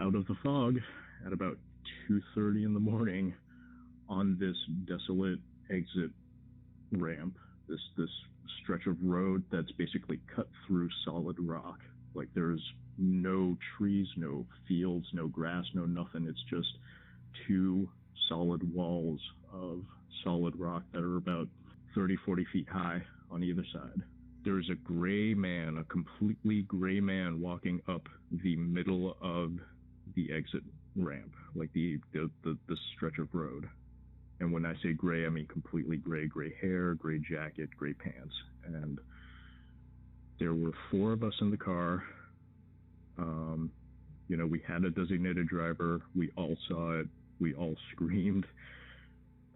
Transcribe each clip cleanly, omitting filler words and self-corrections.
out of the fog at about 2:30 in the morning on this desolate exit ramp, this stretch of road that's basically cut through solid rock. Like, there's no trees, no fields, no grass, no nothing. It's just two solid walls of solid rock that are about 30, 40 feet high on either side. There's a gray man, a completely gray man, walking up the middle of the exit ramp, like the stretch of road. And when I say gray, I mean completely gray. Gray hair, gray jacket, gray pants. And there were 4 of us in the car. We had a designated driver. We all saw it. We all screamed.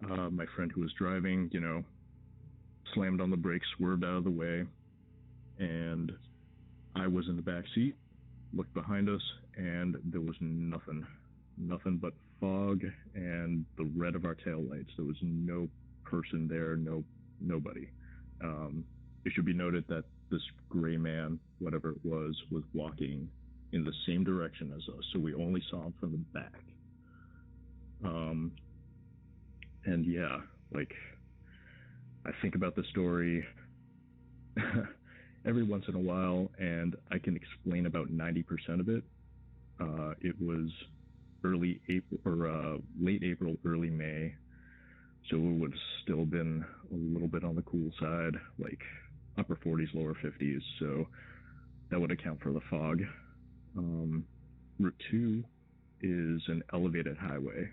My friend who was driving, slammed on the brakes, swerved out of the way. And I was in the back seat, looked behind us, and there was nothing but fog and the red of our taillights. There was no person there, nobody. It should be noted that this gray man, whatever it was walking in the same direction as us, so we only saw him from the back. And yeah, like, I think about the story every once in a while, and I can explain about 90% of it. It was early April, or late April, early May, so it would have still been a little bit on the cool side, like upper 40s, lower 50s, so that would account for the fog. Route 2 is an elevated highway,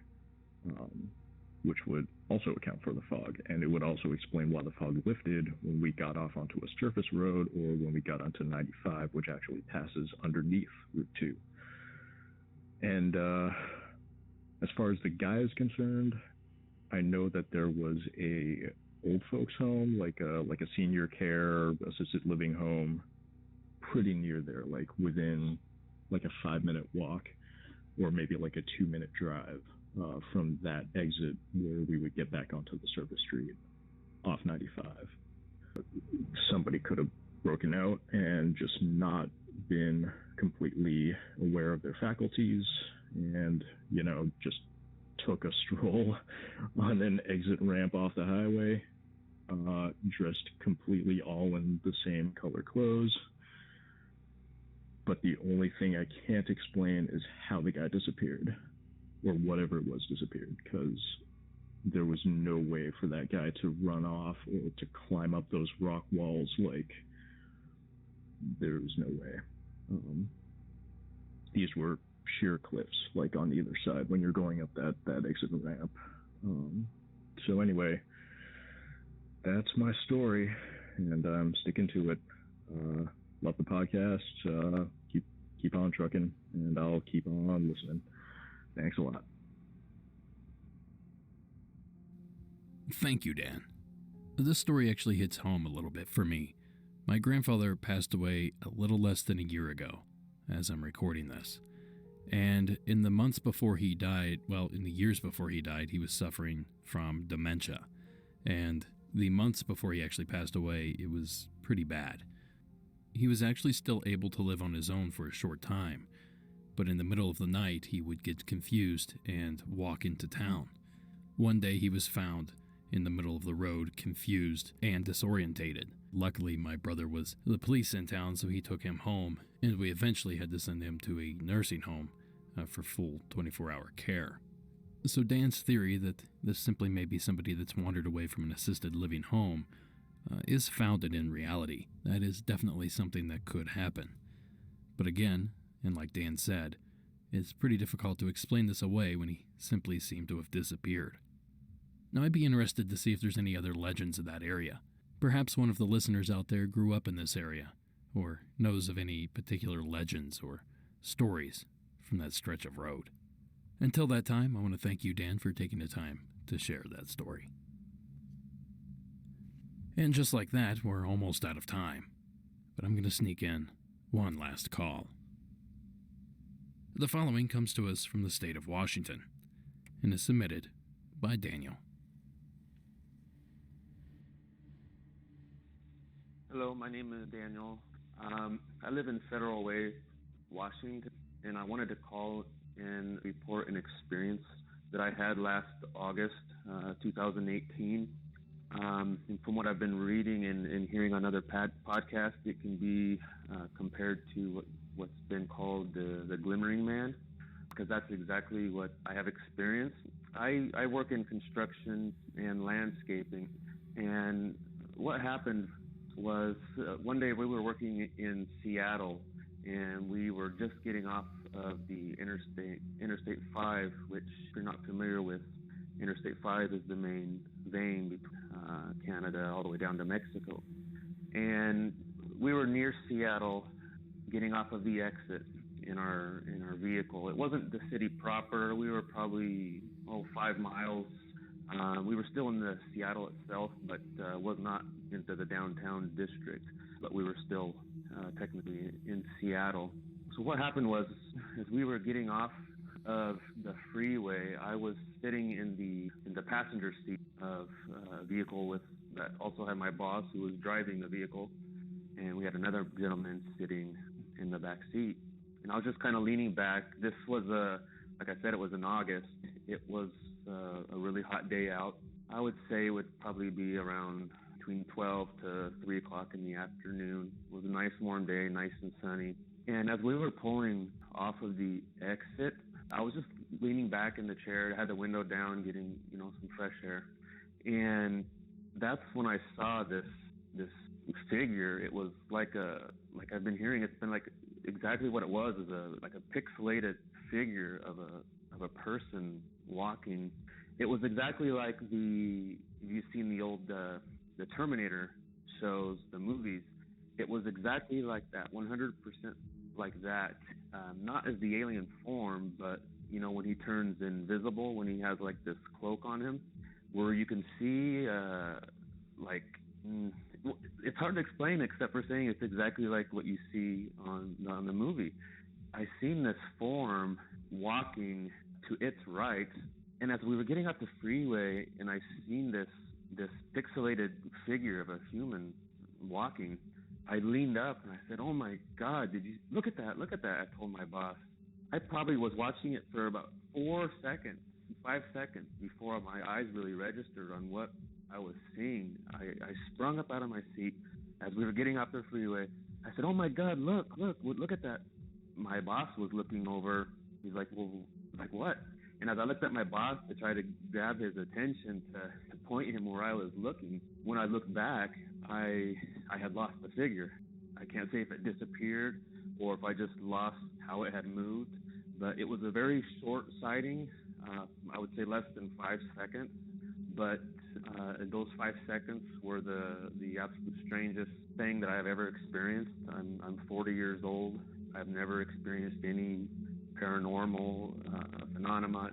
which would also account for the fog, and it would also explain why the fog lifted when we got off onto a surface road, or when we got onto 95, which actually passes underneath Route 2. And as far as the guy is concerned, I know that there was a old folks home, like a senior care assisted living home, pretty near there, like within like a 5-minute walk, or maybe like a 2-minute drive from that exit where we would get back onto the surface street off 95. Somebody could have broken out and just not been completely aware of their faculties, and just took a stroll on an exit ramp off the highway, dressed completely all in the same color clothes. But the only thing I can't explain is how the guy disappeared, or whatever it was disappeared, because there was no way for that guy to run off or to climb up those rock walls. Like, there was no way. These were sheer cliffs, like on either side when you're going up that exit ramp. So anyway, that's my story, and I'm sticking to it. Love the podcast. Keep on trucking, and I'll keep on listening. Thanks a lot. Thank you, Dan. This story actually hits home a little bit for me. My grandfather passed away a little less than a year ago, as I'm recording this. And in the months before he died, in the years before he died, he was suffering from dementia. And the months before he actually passed away, it was pretty bad. He was actually still able to live on his own for a short time, but in the middle of the night, he would get confused and walk into town. One day, he was found in the middle of the road, confused and disorientated. Luckily, my brother was the police in town, so he took him home, and we eventually had to send him to a nursing home for full 24-hour care. So Dan's theory that this simply may be somebody that's wandered away from an assisted living home is founded in reality. That is definitely something that could happen. But again, and like Dan said, it's pretty difficult to explain this away when he simply seemed to have disappeared. Now, I'd be interested to see if there's any other legends of that area. Perhaps one of the listeners out there grew up in this area, or knows of any particular legends or stories from that stretch of road. Until that time, I want to thank you, Dan, for taking the time to share that story. And just like that, we're almost out of time. But I'm going to sneak in one last call. The following comes to us from the state of Washington and is submitted by Daniel. Hello, my name is Daniel. I live in Federal Way, Washington, and I wanted to call and report an experience that I had last August, 2018. And from what I've been reading and hearing on other podcasts, it can be compared to what's been called the glimmering man, because that's exactly what I have experienced. I work in construction and landscaping, and what happened was one day we were working in Seattle, and we were just getting off of the Interstate 5, which, if you're not familiar with, Interstate 5 is the main vein between Canada all the way down to Mexico. And we were near Seattle, getting off of the exit in our vehicle. It wasn't the city proper. We were probably 5 miles. We were still in the Seattle itself, but was not into the downtown district. But we were still technically in Seattle. So what happened was, as we were getting off of the freeway, I was sitting in the passenger seat of a vehicle that also had my boss, who was driving the vehicle, and we had another gentleman sitting in the back seat. And I was just kind of leaning back. This was like I said, it was in August. It was a really hot day out. I would say it would probably be around between 12 to 3 o'clock in the afternoon. It was a nice warm day, nice and sunny. And as we were pulling off of the exit, I was just leaning back in the chair, had the window down, getting some fresh air. And that's when I saw this figure. It was like I've been hearing. It's been like exactly what it was, is like a pixelated figure of a person walking. It was exactly like if you've seen the old the Terminator shows, the movies. It was exactly like that, 100% like that. Not as the alien form, but when he turns invisible, when he has like this cloak on him, where you can see it's hard to explain except for saying it's exactly like what you see on the movie. I seen this form walking to its right, and as we were getting off the freeway, and I seen this pixelated figure of a human walking, I leaned up and I said, "Oh my God, did you look at that? Look at that!" I told my boss. I probably was watching it for about 5 seconds before my eyes really registered on what I was seeing. I sprung up out of my seat as we were getting off the freeway. I said, "Oh my God, look at that!" My boss was looking over. He's like, "Well, like what?" And as I looked at my boss to try to grab his attention to point him where I was looking, when I looked back, I had lost the figure. I can't say if it disappeared or if I just lost how it had moved, but it was a very short sighting. I would say less than 5 seconds, but those 5 seconds were the absolute strangest thing that I've ever experienced. I'm 40 years old. I've never experienced any paranormal phenomena,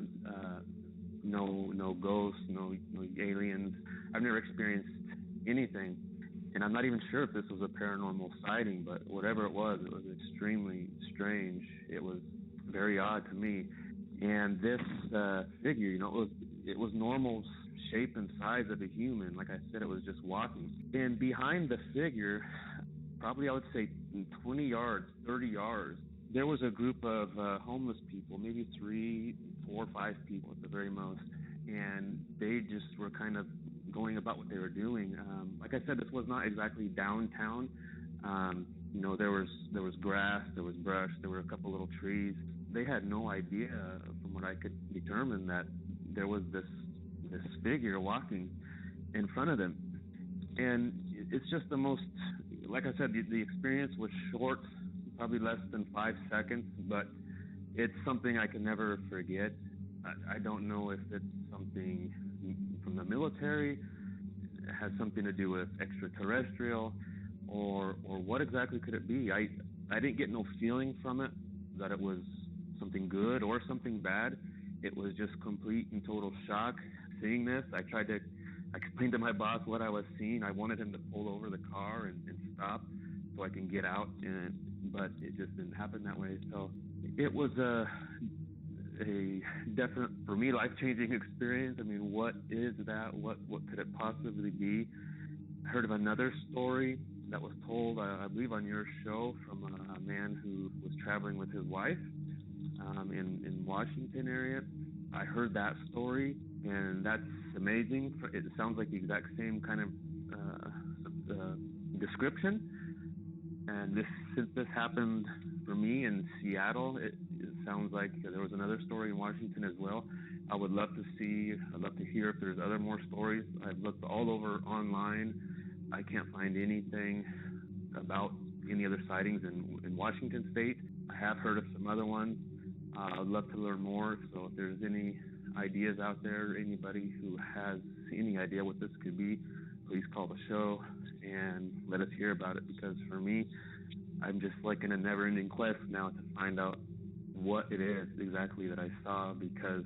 no ghosts, no aliens. I've never experienced anything, and I'm not even sure if this was a paranormal sighting, but whatever it was extremely strange. It was very odd to me. And this figure, it was normal shape and size of a human. Like I said, it was just walking. And behind the figure, probably I would say 20 yards, 30 yards, there was a group of homeless people, maybe 3, 4, 5 people at the very most. And they just were kind of going about what they were doing. Like I said, this was not exactly downtown. There was grass, there was brush, there were a couple little trees. They had no idea, from what I could determine, that there was this figure walking in front of them. And it's just the most, like I said, the experience was short, probably less than 5 seconds, but it's something I can never forget. I don't know if it's something from the military, it has something to do with extraterrestrial, or what exactly could it be. I didn't get no feeling from it that it was something good or something bad. It was just complete and total shock seeing this. I tried to explain to my boss what I was seeing. I wanted him to pull over the car and stop so I can get out, but it just didn't happen that way. So it was a definite, for me, life-changing experience. I mean, what is that? What could it possibly be? I heard of another story that was told, I believe, on your show from a man who was traveling with his wife. in Washington area. I heard that story, and that's amazing. It sounds like the exact same kind of description. And since this happened for me in Seattle, it sounds like there was another story in Washington as well. I'd love to hear if there's other more stories. I've looked all over online. I can't find anything about any other sightings in Washington State. I have heard of some other ones. I'd love to learn more. So if there's any ideas out there, anybody who has any idea what this could be, please call the show and let us hear about it, because for me, I'm just like in a never-ending quest now to find out what it is exactly that I saw, because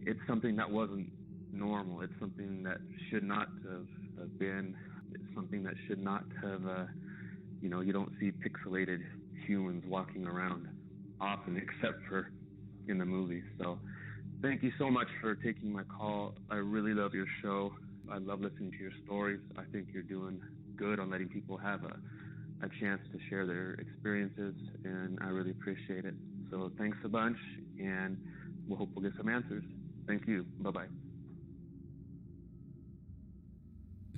it's something that wasn't normal. It's something that should not have been. It's something that should not have, you don't see pixelated humans walking around often except for in the movies. So thank you so much for taking my call. I really love your show. I love listening to your stories. I think you're doing good on letting people have a chance to share their experiences, and I really appreciate it. So thanks a bunch, and we'll hope we'll get some answers. Thank you. Bye-bye.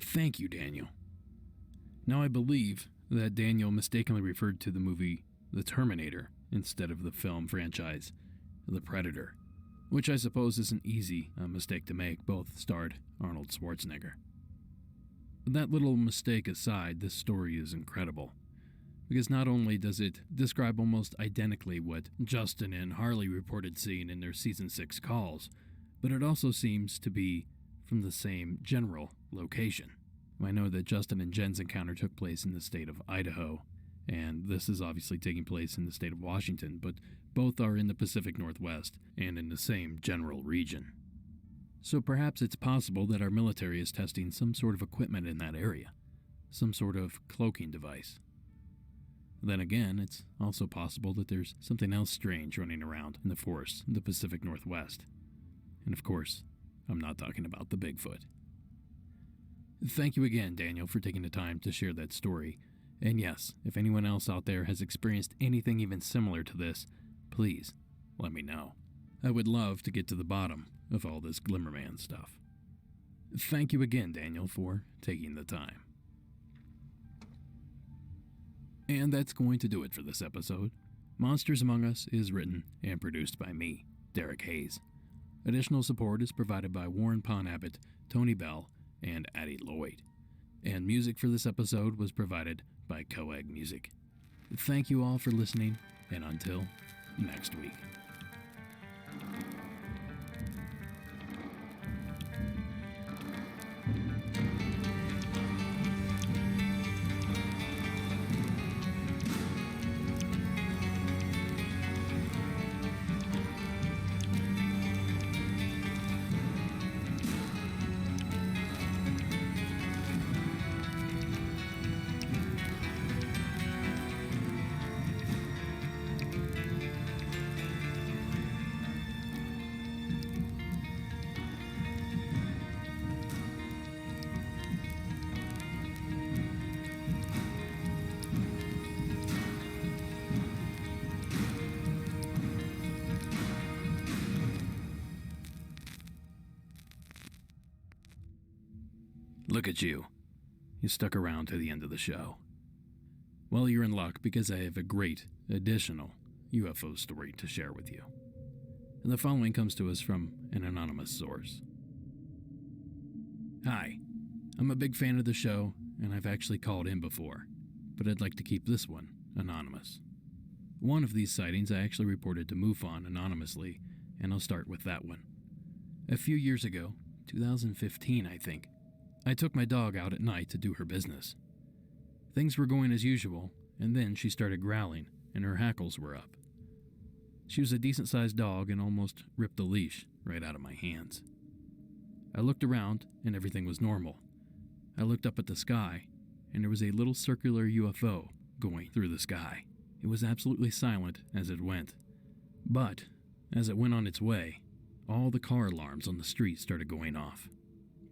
Thank you, Daniel. Now, I believe that Daniel mistakenly referred to the movie The Terminator instead of the film franchise The Predator, which I suppose is an easy mistake to make. Both starred Arnold Schwarzenegger. That little mistake aside, this story is incredible, because not only does it describe almost identically what Justin and Harley reported seeing in their Season 6 calls, but it also seems to be from the same general location. I know that Justin and Jen's encounter took place in the state of Idaho, and this is obviously taking place in the state of Washington, but both are in the Pacific Northwest and in the same general region. So perhaps it's possible that our military is testing some sort of equipment in that area, some sort of cloaking device. Then again, it's also possible that there's something else strange running around in the forests in the Pacific Northwest. And of course, I'm not talking about the Bigfoot. Thank you again, Daniel, for taking the time to share that story. And yes, if anyone else out there has experienced anything even similar to this, please let me know. I would love to get to the bottom of all this Glimmerman stuff. Thank you again, Daniel, for taking the time. And that's going to do it for this episode. Monsters Among Us is written and produced by me, Derek Hayes. Additional support is provided by Warren Pon Abbott, Tony Bell, and Addie Lloyd. And music for this episode was provided by Coag Music. Thank you all for listening, and until next week. Look at you. You stuck around to the end of the show. Well, you're in luck because I have a great additional UFO story to share with you. And the following comes to us from an anonymous source. Hi, I'm a big fan of the show, and I've actually called in before, but I'd like to keep this one anonymous. One of these sightings I actually reported to MUFON anonymously, and I'll start with that one. A few years ago, 2015 I think, I took my dog out at night to do her business. Things were going as usual, and then she started growling, and her hackles were up. She was a decent-sized dog and almost ripped the leash right out of my hands. I looked around, and everything was normal. I looked up at the sky, and there was a little circular UFO going through the sky. It was absolutely silent as it went. But, as it went on its way, all the car alarms on the street started going off.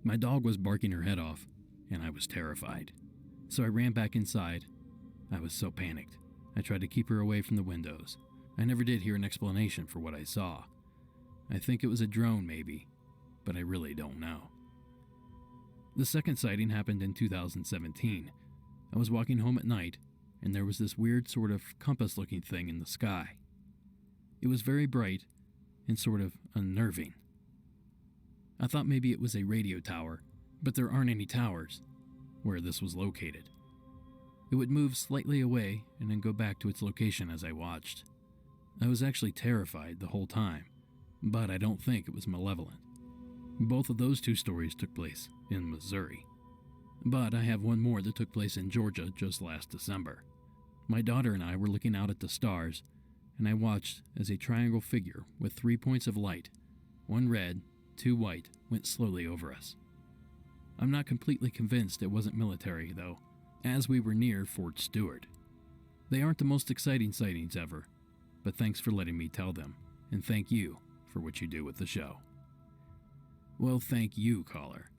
My dog was barking her head off, and I was terrified. So I ran back inside. I was so panicked. I tried to keep her away from the windows. I never did hear an explanation for what I saw. I think it was a drone maybe, but I really don't know. The second sighting happened in 2017. I was walking home at night, and there was this weird sort of compass-looking thing in the sky. It was very bright and sort of unnerving. I thought maybe it was a radio tower, but there aren't any towers where this was located. It would move slightly away and then go back to its location as I watched. I was actually terrified the whole time, but I don't think it was malevolent. Both of those two stories took place in Missouri. But I have one more that took place in Georgia just last December. My daughter and I were looking out at the stars, and I watched as a triangle figure with 3 points of light, one red, two white, went slowly over us. I'm not completely convinced it wasn't military, though, as we were near Fort Stewart. They aren't the most exciting sightings ever, but thanks for letting me tell them, and thank you for what you do with the show. Well, thank you, caller.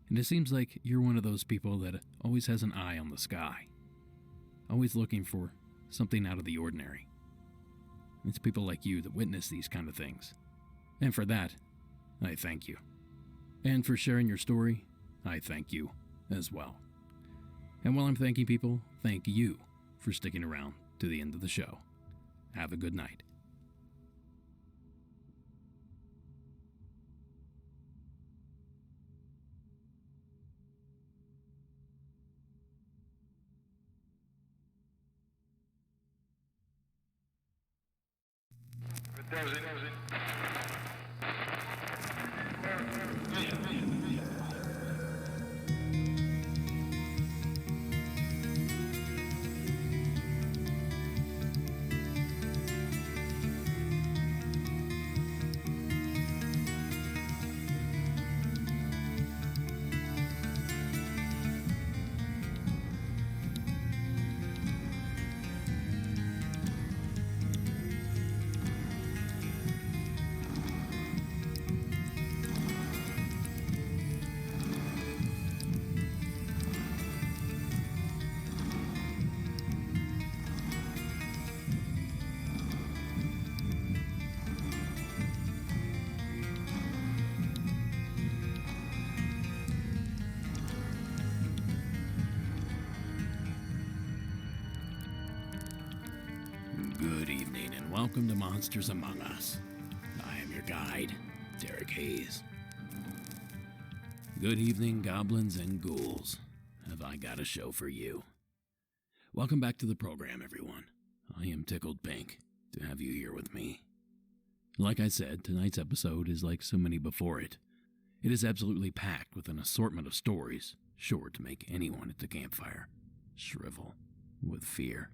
And it seems like you're one of those people that always has an eye on the sky, always looking for something out of the ordinary. It's people like you that witness these kind of things. And for that, I thank you. And for sharing your story, I thank you as well. And while I'm thanking people, thank you for sticking around to the end of the show. Have a good night. Good evening and welcome to Monsters Among Us. I am your guide, Derek Hayes. Good evening, goblins and ghouls. Have I got a show for you? Welcome back to the program, everyone. I am tickled pink to have you here with me. Like I said, tonight's episode is like so many before it. It is absolutely packed with an assortment of stories, sure to make anyone at the campfire shrivel with fear.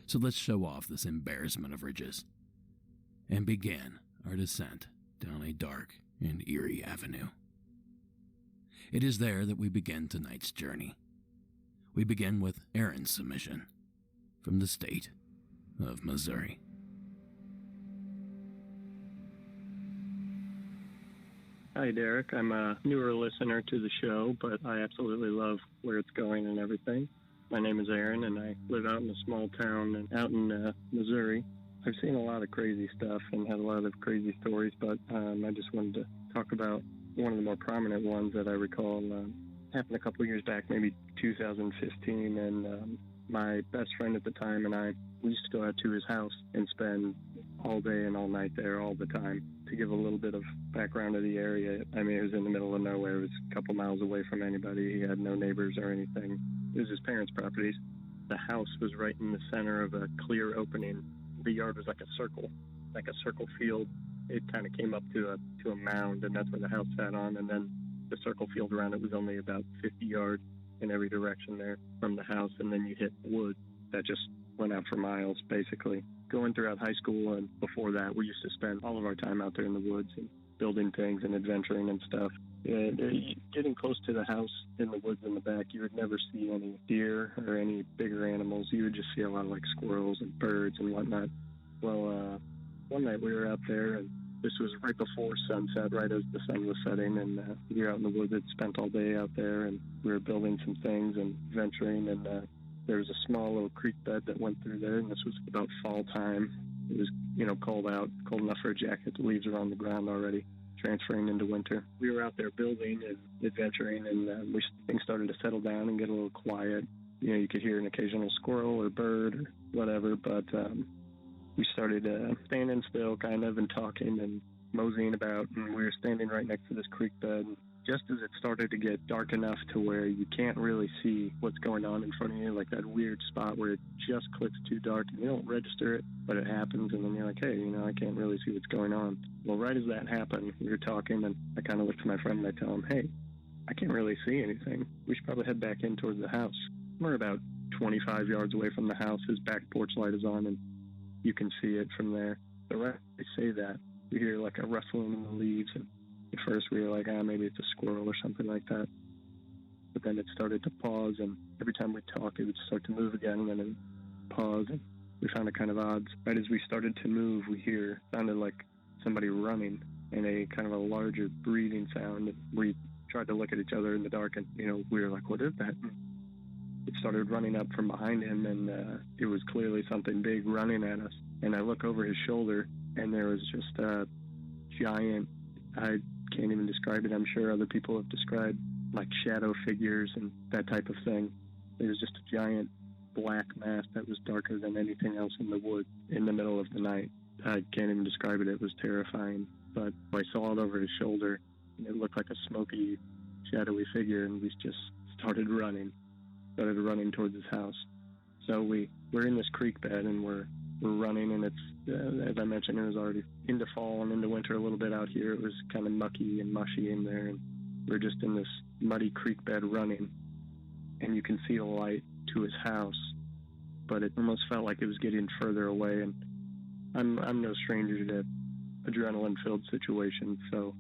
So let's show off this embarrassment of riches and begin our descent down a dark and eerie avenue. It is there that we begin tonight's journey. We begin with Aaron's submission from the state of Missouri. Hi, Derek. I'm a newer listener to the show, but I absolutely love where it's going and everything. My name is Aaron, and I live out in a small town out in Missouri. I've seen a lot of crazy stuff and had a lot of crazy stories, but I just wanted to talk about one of the more prominent ones that I recall happened a couple of years back, maybe 2015, and my best friend at the time and we used to go out to his house and spend all day and all night there all the time. To give a little bit of background of the area, I mean, it was in the middle of nowhere. It was a couple miles away from anybody. He had no neighbors or anything. It was his parents' properties. The house was right in the center of a clear opening. The yard was like a circle field. It kind of came up to a mound, and that's where the house sat on. And then the circle field around it was only about 50 yards in every direction there from the house. And then you hit wood that just went out for miles, basically. Going throughout high school and before that, we used to spend all of our time out there in the woods and building things and adventuring and stuff. And getting close to the house in the woods in the back, you would never see any deer or any bigger animals. You would just see a lot of like squirrels and birds and whatnot. Well, one night we were out there, and this was right before sunset, right as the sun was setting, and we were out in the woods. Had spent all day out there, and we were building some things and adventuring, and there was a small little creek bed that went through there, and this was about fall time. It was, cold out, cold enough for a jacket. The leaves are on the ground already, transferring into winter. We were out there building and adventuring, and things started to settle down and get a little quiet. You could hear an occasional squirrel or bird or whatever, but we started standing still kind of and talking and moseying about, and we were standing right next to this creek bed. Just as it started to get dark enough to where you can't really see what's going on in front of you, like that weird spot where it just clicks too dark and you don't register it, but it happens, and then you're like, hey, I can't really see what's going on. Well, right as that happened, we were talking, and I kind of looked at my friend and I tell him, hey, I can't really see anything. We should probably head back in towards the house. We're about 25 yards away from the house. His back porch light is on, and you can see it from there. The rest, they say that. We hear like a rustling in the leaves, and at first we were like, maybe it's a squirrel or something like that. But then it started to pause, and every time we talk, it would start to move again, and then it would pause, and we found it kind of odd. Right as we started to move, sounded like somebody running, and a kind of a larger breathing sound. And we tried to look at each other in the dark, and, we were like, what is that? It started running up from behind him, and it was clearly something big running at us. And I look over his shoulder, and there was just a giant, I can't even describe it. I'm sure other people have described like shadow figures and that type of thing. It was just a giant black mass that was darker than anything else in the woods in the middle of the night. I can't even describe it. It was terrifying. But I saw it over his shoulder, and it looked like a smoky, shadowy figure, and we just started running towards his house. So we're in this creek bed, and we're running, and it's, as I mentioned, it was already into fall and into winter a little bit out here. It was kind of mucky and mushy in there, and we're just in this muddy creek bed running, and you can see a light to his house, but it almost felt like it was getting further away. And I'm no stranger to adrenaline-filled situations, so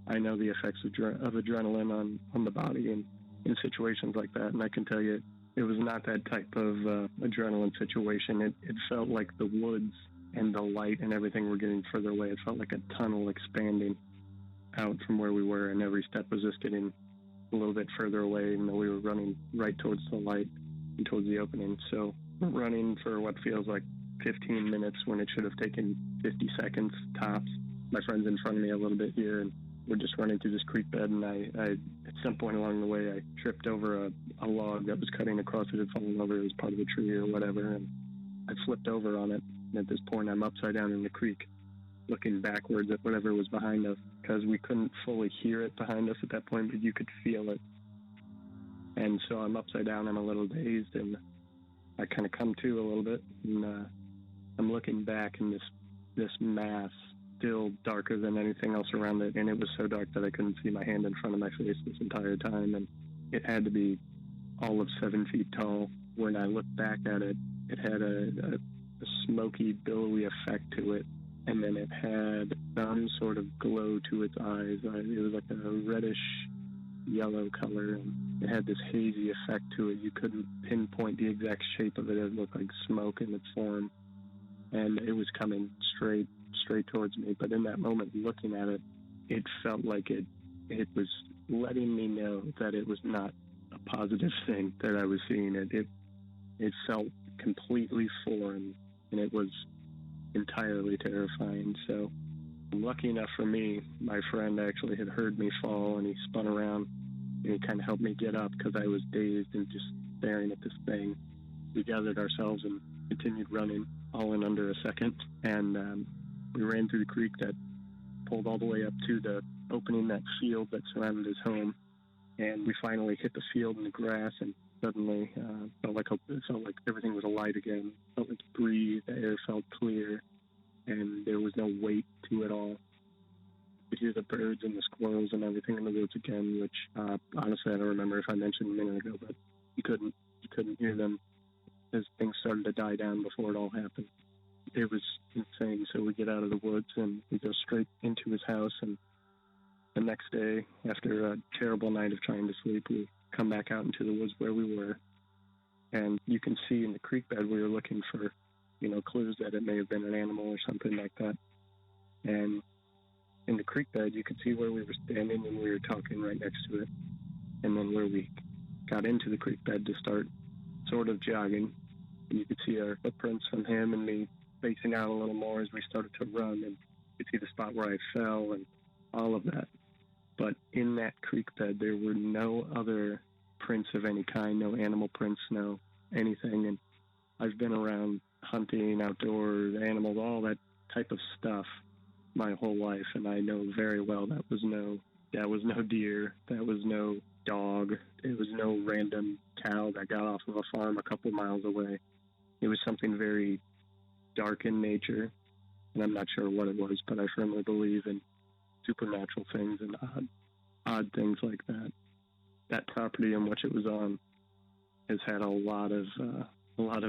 I know the effects of adrenaline on the body and in situations like that, and I can tell you it was not that type of adrenaline situation. It felt like the woods and the light and everything were getting further away. It felt like a tunnel expanding out from where we were, and every step was just getting a little bit further away, even though we were running right towards the light and towards the opening. So we're running for what feels like 15 minutes when it should have taken 50 seconds tops. My friend's in front of me a little bit here, and we're just running through this creek bed, and I at some point along the way, I tripped over a log that was cutting across it and falling over. It was part of a tree or whatever, and I flipped over on it. And at this point, I'm upside down in the creek, looking backwards at whatever was behind us, because we couldn't fully hear it behind us at that point, but you could feel it. And so I'm upside down, I'm a little dazed, and I kind of come to a little bit, and I'm looking back, and this mass, still darker than anything else around it, and it was so dark that I couldn't see my hand in front of my face this entire time, and it had to be all of 7 feet tall. When I looked back at it, it had a smoky, billowy effect to it, and then it had some sort of glow to its eyes. It was like a reddish yellow color, and it had this hazy effect to it. You couldn't pinpoint the exact shape of it. It looked like smoke in its form, and it was coming straight towards me. But in that moment, looking at it, it felt like it was letting me know that it was not a positive thing that I was seeing. It felt completely foreign, and it was entirely terrifying. So lucky enough for me, my friend actually had heard me fall, and he spun around and he kind of helped me get up because I was dazed and just staring at this thing. We gathered ourselves and continued running, all in under a second, and we ran through the creek that pulled all the way up to the opening, that field that surrounded his home, and we finally hit the field and the grass, and suddenly it felt like everything was alight again. It felt like you breathed, the air felt clear, and there was no weight to it all. You could hear the birds and the squirrels and everything in the woods again, which honestly I don't remember if I mentioned a minute ago, but you couldn't hear them as things started to die down before it all happened. It was insane. So we get out of the woods and we go straight into his house, and the next day, after a terrible night of trying to sleep, we come back out into the woods where we were, and you can see in the creek bed we were looking for, clues that it may have been an animal or something like that. And in the creek bed, you could see where we were standing, and we were talking right next to it. And then where we got into the creek bed to start sort of jogging. You could see our footprints from him and me spacing out a little more as we started to run, and you could see the spot where I fell and all of that. But in that creek bed, there were no other prints of any kind, no animal prints, no anything. And I've been around hunting, outdoors, animals, all that type of stuff my whole life, and I know very well that was no deer, that was no dog, it was no random cow that got off of a farm a couple miles away. It was something very dark in nature, and I'm not sure what it was, but I firmly believe in supernatural things and odd things like that. That property in which it was on has had a lot of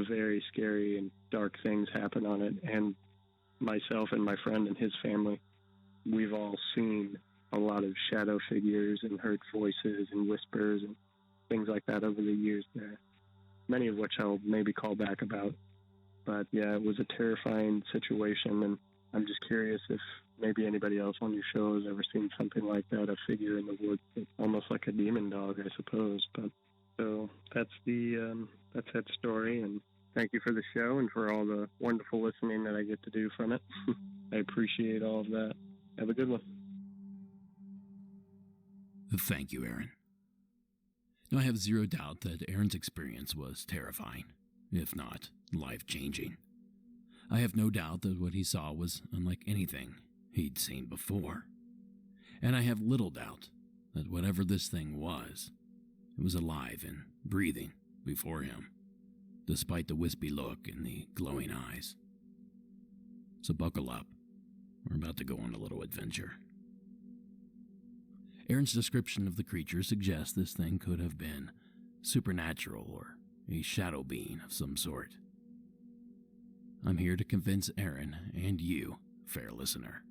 very scary and dark things happen on it, and myself and my friend and his family, we've all seen a lot of shadow figures and heard voices and whispers and things like that over the years there, many of which I'll maybe call back about. But yeah, it was a terrifying situation, and I'm just curious if maybe anybody else on your show has ever seen something like that, a figure in the woods, almost like a demon dog, I suppose. But so that's that story, and thank you for the show and for all the wonderful listening that I get to do from it. I appreciate all of that. Have a good one. Thank you, Aaron. Now, I have zero doubt that Aaron's experience was terrifying, if not life-changing. I have no doubt that what he saw was unlike anything he'd seen before. And I have little doubt that whatever this thing was, it was alive and breathing before him, despite the wispy look and the glowing eyes. So buckle up. We're about to go on a little adventure. Aaron's description of the creature suggests this thing could have been supernatural or a shadow being of some sort. I'm here to convince Aaron and you, fair listener,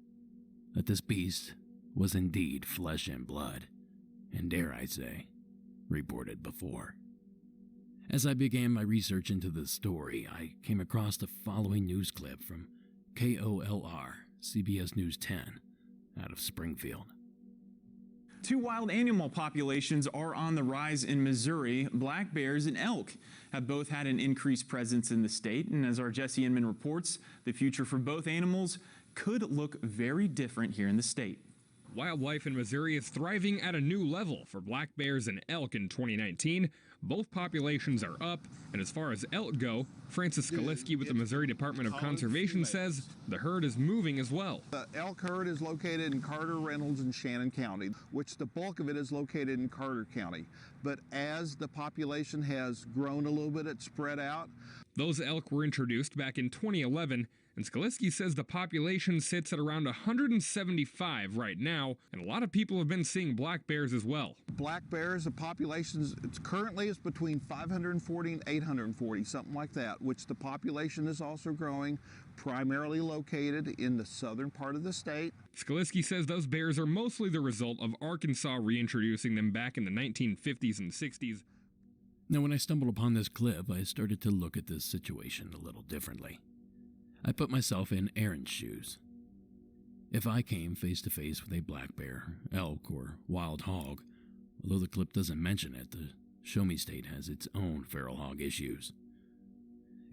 that this beast was indeed flesh and blood, and dare I say, reported before. As I began my research into this story, I came across the following news clip from KOLR, CBS News 10, out of Springfield. Two wild animal populations are on the rise in Missouri. Black bears and elk have both had an increased presence in the state, and as our Jesse Inman reports, the future for both animals could look very different here in the state. Wildlife in Missouri is thriving at a new level for black bears and elk in 2019. Both populations are up, and as far as elk go, Francis Skaliski with the Missouri Department of Conservation says the herd is moving as well. The elk herd is located in Carter, Reynolds, and Shannon County, which the bulk of it is located in Carter County. But as the population has grown a little bit, it's spread out. Those elk were introduced back in 2011, and Skaliski says the population sits at around 175 right now, and a lot of people have been seeing black bears as well. Black bears, the population currently is between 540 and 840, something like that, which the population is also growing, primarily located in the southern part of the state. Skaliski says those bears are mostly the result of Arkansas reintroducing them back in the 1950s and 60s. Now, when I stumbled upon this clip, I started to look at this situation a little differently. I put myself in Aaron's shoes. If I came face to face with a black bear, elk, or wild hog, although the clip doesn't mention it, the Show Me State has its own feral hog issues.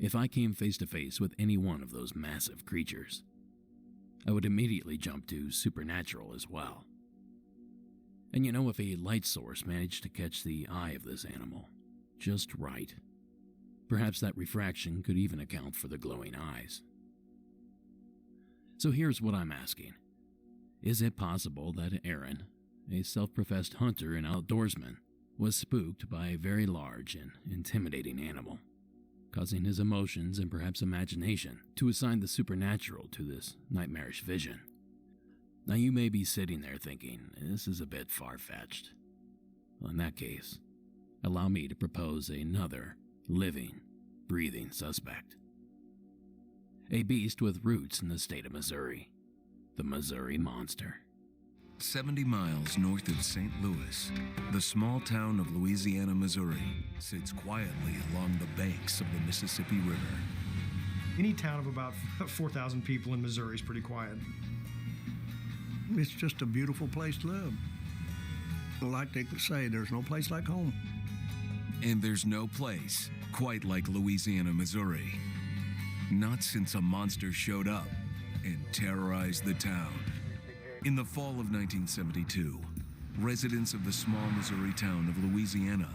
If I came face to face with any one of those massive creatures, I would immediately jump to supernatural as well. And you know, if a light source managed to catch the eye of this animal just right, perhaps that refraction could even account for the glowing eyes. So here's what I'm asking. Is it possible that Aaron, a self-professed hunter and outdoorsman, was spooked by a very large and intimidating animal, causing his emotions and perhaps imagination to assign the supernatural to this nightmarish vision? Now you may be sitting there thinking, this is a bit far-fetched. Well, in that case, allow me to propose another living, breathing suspect. A beast with roots in the state of Missouri, the Missouri Monster. 70 miles north of St. Louis, the small town of Louisiana, Missouri, sits quietly along the banks of the Mississippi River. Any town of about 4,000 people in Missouri is pretty quiet. It's just a beautiful place to live. Like they say, there's no place like home. And there's no place quite like Louisiana, Missouri. Not since a monster showed up and terrorized the town. In the fall of 1972, residents of the small Missouri town of Louisiana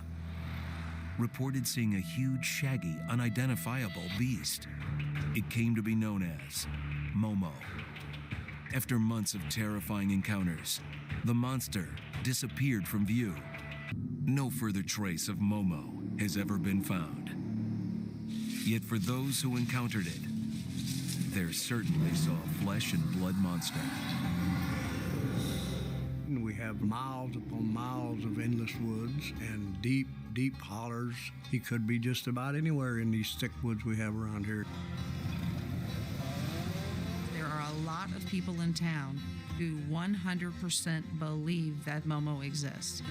reported seeing a huge, shaggy, unidentifiable beast. It came to be known as Momo. After months of terrifying encounters, the monster disappeared from view. No further trace of Momo has ever been found. Yet for those who encountered it, they're certain they saw a flesh and blood monster. We have miles upon miles of endless woods and deep, deep hollers. He could be just about anywhere in these thick woods we have around here. There are a lot of people in town who 100% believe that Momo exists.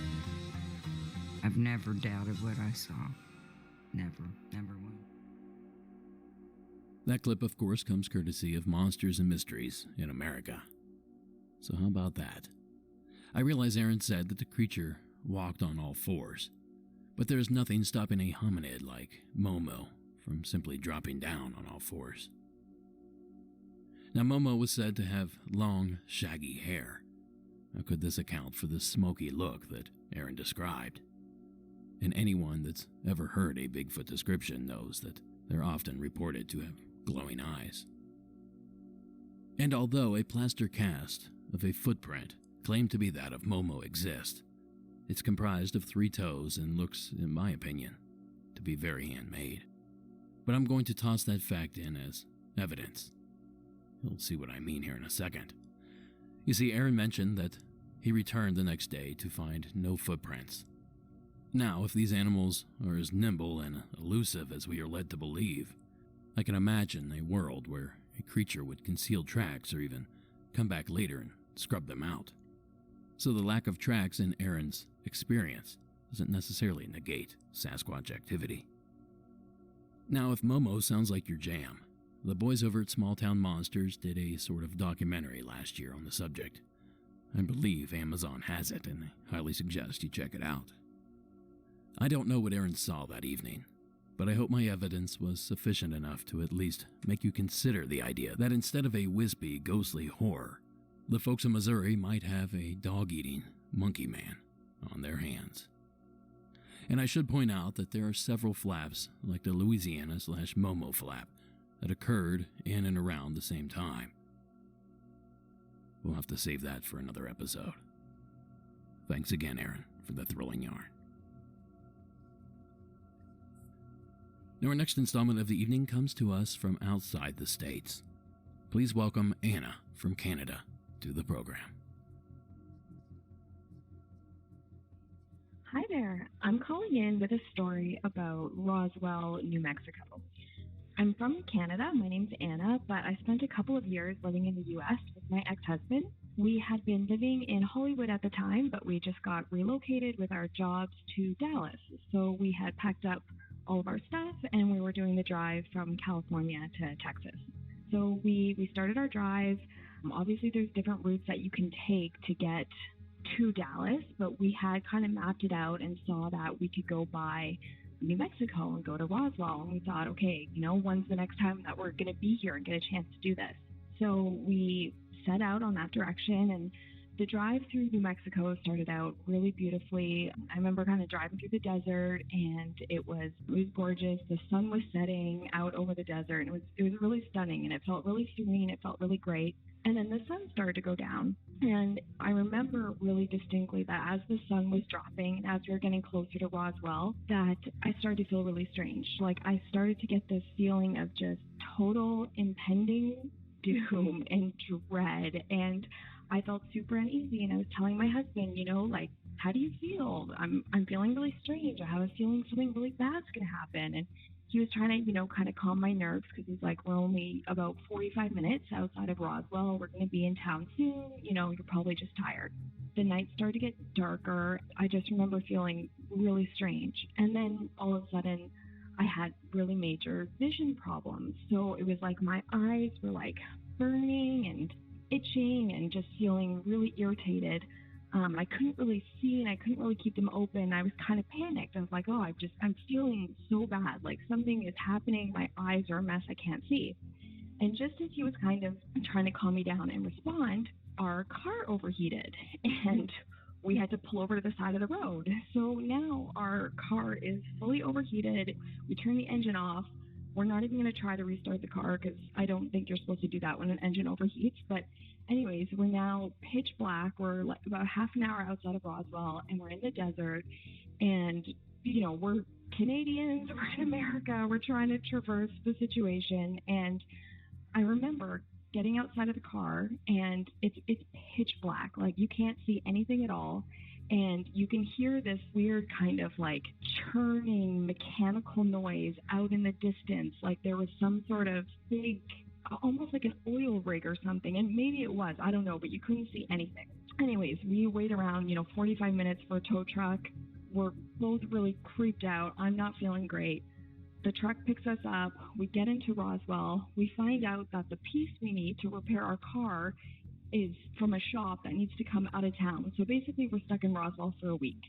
I've never doubted what I saw. Never will. That clip, of course, comes courtesy of Monsters and Mysteries in America. So how about that? I realize Aaron said that the creature walked on all fours, but there's nothing stopping a hominid like Momo from simply dropping down on all fours. Now, Momo was said to have long, shaggy hair. How could this account for the smoky look that Aaron described? And anyone that's ever heard a Bigfoot description knows that they're often reported to have glowing eyes. And although a plaster cast of a footprint claimed to be that of Momo exists, it's comprised of 3 toes and looks, in my opinion, to be very handmade. But I'm going to toss that fact in as evidence. You'll see what I mean here in a second. You see, Aaron mentioned that he returned the next day to find no footprints. Now, if these animals are as nimble and elusive as we are led to believe, I can imagine a world where a creature would conceal tracks or even come back later and scrub them out. So the lack of tracks in Aaron's experience doesn't necessarily negate Sasquatch activity. Now, if Momo sounds like your jam, the boys over at Small Town Monsters did a sort of documentary last year on the subject. I believe Amazon has it, and I highly suggest you check it out. I don't know what Aaron saw that evening, but I hope my evidence was sufficient enough to at least make you consider the idea that instead of a wispy, ghostly horror, the folks in Missouri might have a dog-eating monkey man on their hands. And I should point out that there are several flaps, like the Louisiana/Momo flap, that occurred in and around the same time. We'll have to save that for another episode. Thanks again, Aaron, for the thrilling yarn. Now, our next installment of the evening comes to us from outside the States. Please welcome Anna from Canada to the program. Hi there. I'm calling in with a story about Roswell, New Mexico. I'm from Canada. My name's Anna, but I spent a couple of years living in the U.S. with my ex-husband. We had been living in Hollywood at the time, but we just got relocated with our jobs to Dallas. So we had packed up all of our stuff, and we were doing the drive from California to Texas. So we started our drive. Obviously, there's different routes that you can take to get to Dallas, but we had kind of mapped it out and saw that we could go by New Mexico and go to Roswell. And we thought, okay, when's the next time that we're going to be here and get a chance to do this? So we set out on that direction, and the drive through New Mexico started out really beautifully. I remember kind of driving through the desert, and it was gorgeous. The sun was setting out over the desert, and it was really stunning, and it felt really serene. It felt really great. And then the sun started to go down, and I remember really distinctly that as the sun was dropping and as we were getting closer to Roswell, that I started to feel really strange. Like, I started to get this feeling of just total impending doom and dread, and I felt super uneasy, and I was telling my husband, how do you feel? I'm feeling really strange. I have a feeling something really bad's going to happen. And he was trying to, kind of calm my nerves, because he's like, we're only about 45 minutes outside of Roswell. We're going to be in town soon. You're probably just tired. The night started to get darker. I just remember feeling really strange. And then all of a sudden, I had really major vision problems. So it was like my eyes were like burning and itching and just feeling really irritated. I couldn't really see and I couldn't really keep them open. I was kind of panicked. I was like, oh, I'm feeling so bad. Like something is happening. My eyes are a mess. I can't see. And just as he was kind of trying to calm me down and respond, our car overheated and we had to pull over to the side of the road. So now our car is fully overheated. We turned the engine off. We're not even going to try to restart the car because I don't think you're supposed to do that when an engine overheats. But anyways, we're now pitch black. We're like about half an hour outside of Roswell and we're in the desert. And, you know, we're Canadians, we're in America. We're trying to traverse the situation. And I remember getting outside of the car and it's pitch black. Like you can't see anything at all. And you can hear this weird kind of like churning mechanical noise out in the distance. Like there was some sort of big, almost like an oil rig or something. And maybe it was, I don't know, but you couldn't see anything. Anyways, we wait around, 45 minutes for a tow truck. We're both really creeped out. I'm not feeling great. The truck picks us up. We get into Roswell. We find out that the piece we need to repair our car is from a shop that needs to come out of town. So basically, we're stuck in Roswell for a week.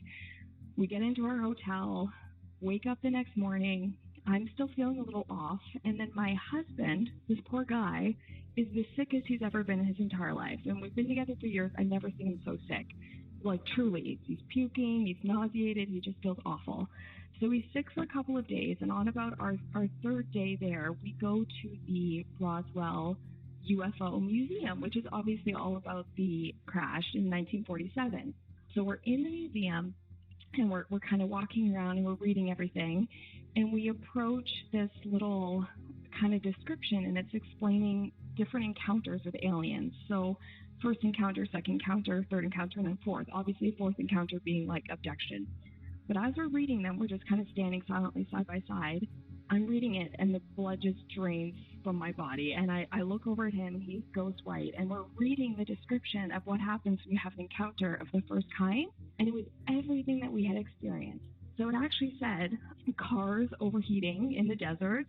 We get into our hotel, wake up the next morning. I'm still feeling a little off. And then my husband, this poor guy, is the sickest he's ever been in his entire life. And we've been together for years. I've never seen him so sick. Like, truly. He's puking. He's nauseated. He just feels awful. So he's sick for a couple of days. And on about our third day there, we go to the Roswell UFO Museum, which is obviously all about the crash in 1947. So we're in the museum and we're kind of walking around and we're reading everything. And we approach this little kind of description and it's explaining different encounters with aliens. So first encounter, second encounter, third encounter, and then fourth. Obviously, fourth encounter being like abduction. But as we're reading them, we're just kind of standing silently side by side. I'm reading it and the blood just drains from my body. And I look over at him and he goes white. And we're reading the description of what happens when you have an encounter of the first kind. And it was everything that we had experienced. So it actually said cars overheating in the desert,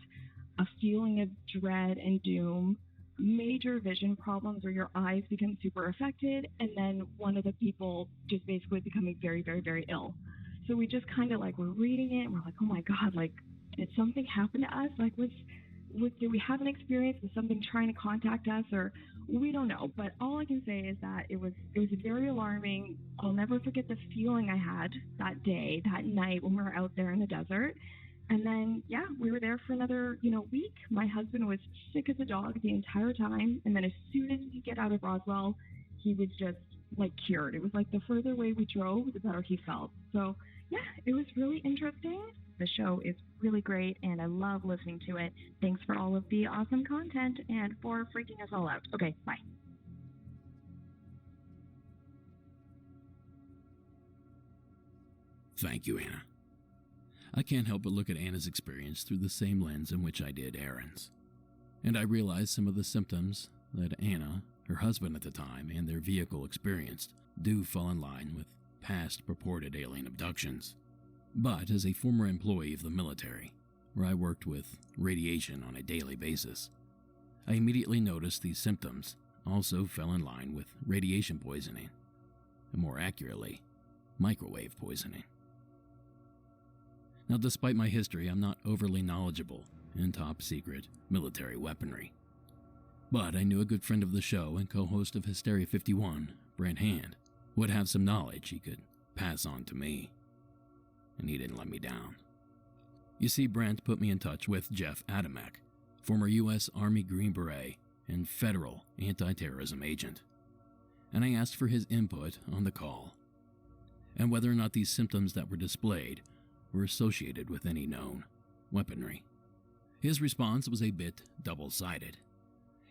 a feeling of dread and doom, major vision problems where your eyes become super affected, and then one of the people just basically becoming very, very, very ill. So we just kind of like, we're reading it and we're like, oh my God, like, did something happen to us? Like, did we have an experience with something trying to contact us, or we don't know. But all I can say is that it was very alarming. I'll never forget the feeling I had that day, that night when we were out there in the desert. And then, yeah, we were there for another, week. My husband was sick as a dog the entire time. And then as soon as we get out of Roswell, he was just like cured. It was like the further away we drove, the better he felt. So yeah, it was really interesting. The show is really great and I love listening to it. Thanks for all of the awesome content and for freaking us all out. Okay, bye. Thank you, Anna. I can't help but look at Anna's experience through the same lens in which I did Aaron's. And I realize some of the symptoms that Anna, her husband at the time, and their vehicle experienced do fall in line with past purported alien abductions. But as a former employee of the military, where I worked with radiation on a daily basis, I immediately noticed these symptoms also fell in line with radiation poisoning, and more accurately, microwave poisoning. Now, despite my history, I'm not overly knowledgeable in top-secret military weaponry. But I knew a good friend of the show and co-host of Hysteria 51, Brent Hand, would have some knowledge he could pass on to me. And he didn't let me down. You see, Brent put me in touch with Jeff Adamek, former U.S. Army Green Beret and federal anti-terrorism agent. And I asked for his input on the call, and whether or not these symptoms that were displayed were associated with any known weaponry. His response was a bit double-sided.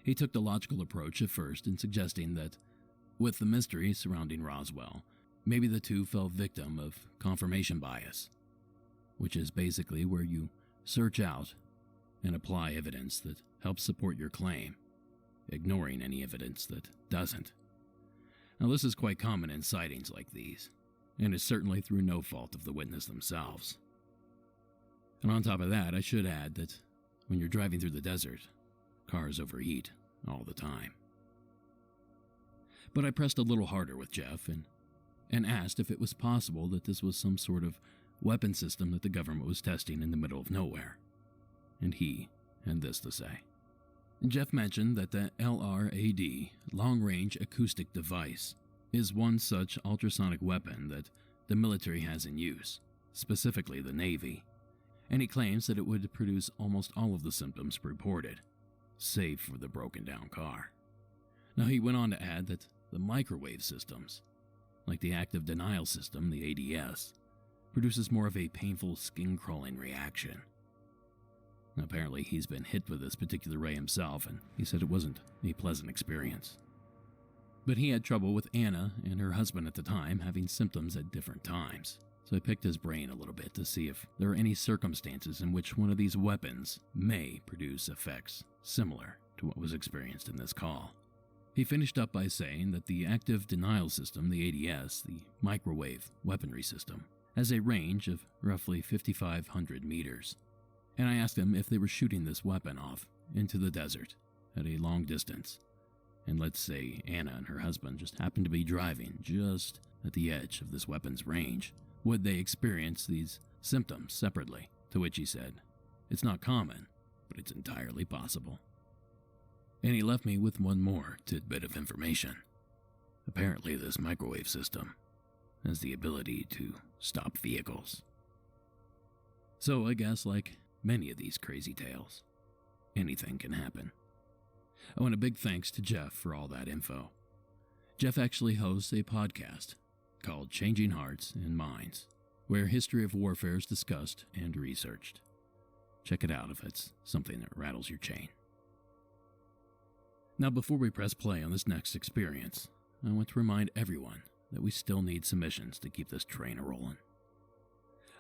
He took the logical approach at first in suggesting that, with the mystery surrounding Roswell, maybe the two fell victim of confirmation bias, which is basically where you search out and apply evidence that helps support your claim, ignoring any evidence that doesn't. Now, this is quite common in sightings like these, and is certainly through no fault of the witness themselves. And on top of that, I should add that when you're driving through the desert, cars overheat all the time. But I pressed a little harder with Jeff, and and asked if it was possible that this was some sort of weapon system that the government was testing in the middle of nowhere. And he had this to say. Jeff mentioned that the LRAD, long-range acoustic device, is one such ultrasonic weapon that the military has in use, specifically the Navy, and he claims that it would produce almost all of the symptoms reported, save for the broken-down car. Now, he went on to add that the microwave systems, like the active denial system, the ADS, produces more of a painful skin-crawling reaction. Apparently, he's been hit with this particular ray himself, and he said it wasn't a pleasant experience. But he had trouble with Anna and her husband at the time having symptoms at different times, so I picked his brain a little bit to see if there are any circumstances in which one of these weapons may produce effects similar to what was experienced in this call. He finished up by saying that the active denial system, the ADS, the microwave weaponry system, has a range of roughly 5,500 meters. And I asked him if they were shooting this weapon off into the desert at a long distance. And let's say Anna and her husband just happened to be driving just at the edge of this weapon's range. Would they experience these symptoms separately? To which he said, it's not common, but it's entirely possible. And he left me with one more tidbit of information. Apparently this microwave system has the ability to stop vehicles. So I guess like many of these crazy tales, anything can happen. I want a big thanks to Jeff for all that info. Jeff actually hosts a podcast called Changing Hearts and Minds, where history of warfare is discussed and researched. Check it out if it's something that rattles your chain. Now, before we press play on this next experience, I want to remind everyone that we still need submissions to keep this train a-rolling.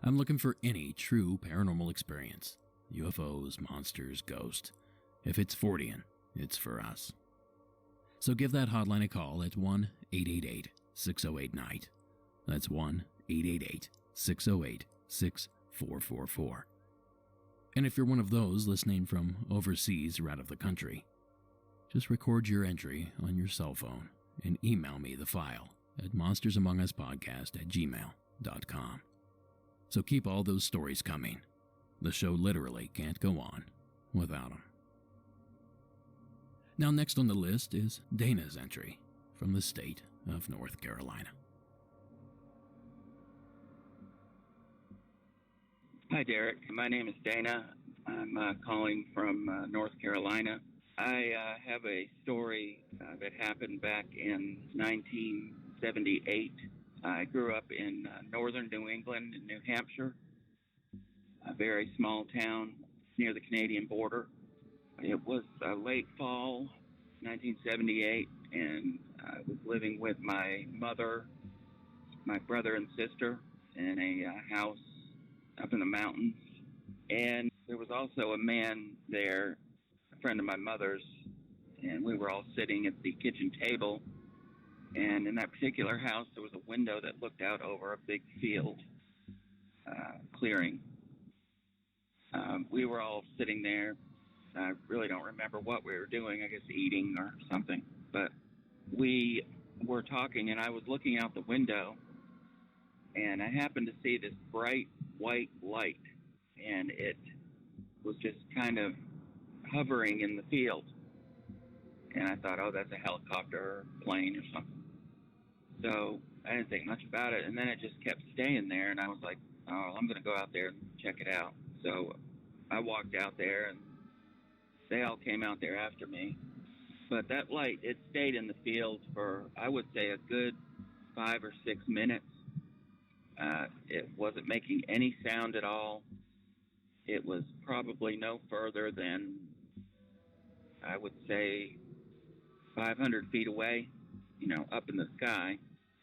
I'm looking for any true paranormal experience. UFOs, monsters, ghosts. If it's Fortean, it's for us. So give that hotline a call at 1-888-608-NIGHT. That's 1-888-608-6444. And if you're one of those listening from overseas or out of the country, just record your entry on your cell phone and email me the file at monstersamonguspodcast@gmail.com. So keep all those stories coming. The show literally can't go on without them. Now, next on the list is Dana's entry from the state of North Carolina. Hi, Derek. My name is Dana. I'm calling from North Carolina. I have a story that happened back in 1978. I grew up in northern New England and New Hampshire, a very small town near the Canadian border. It was late fall, 1978, and I was living with my mother, my brother and sister in a house up in the mountains. And there was also a man there, a friend of my mother's, and we were all sitting at the kitchen table. And in that particular house, there was a window that looked out over a big field, clearing. We were all sitting there. I really don't remember what we were doing, I guess eating or something. But we were talking, and I was looking out the window, and I happened to see this bright white light, and it was just kind of hovering in the field. And I thought, oh, that's a helicopter or plane or something. So I didn't think much about it, and then it just kept staying there, and I was like, oh, I'm going to go out there and check it out. So I walked out there, and they all came out there after me. But that light, it stayed in the field for, I would say, a good 5 or 6 minutes. It wasn't making any sound at all. It was probably no further than, I would say, 500 feet away, up in the sky,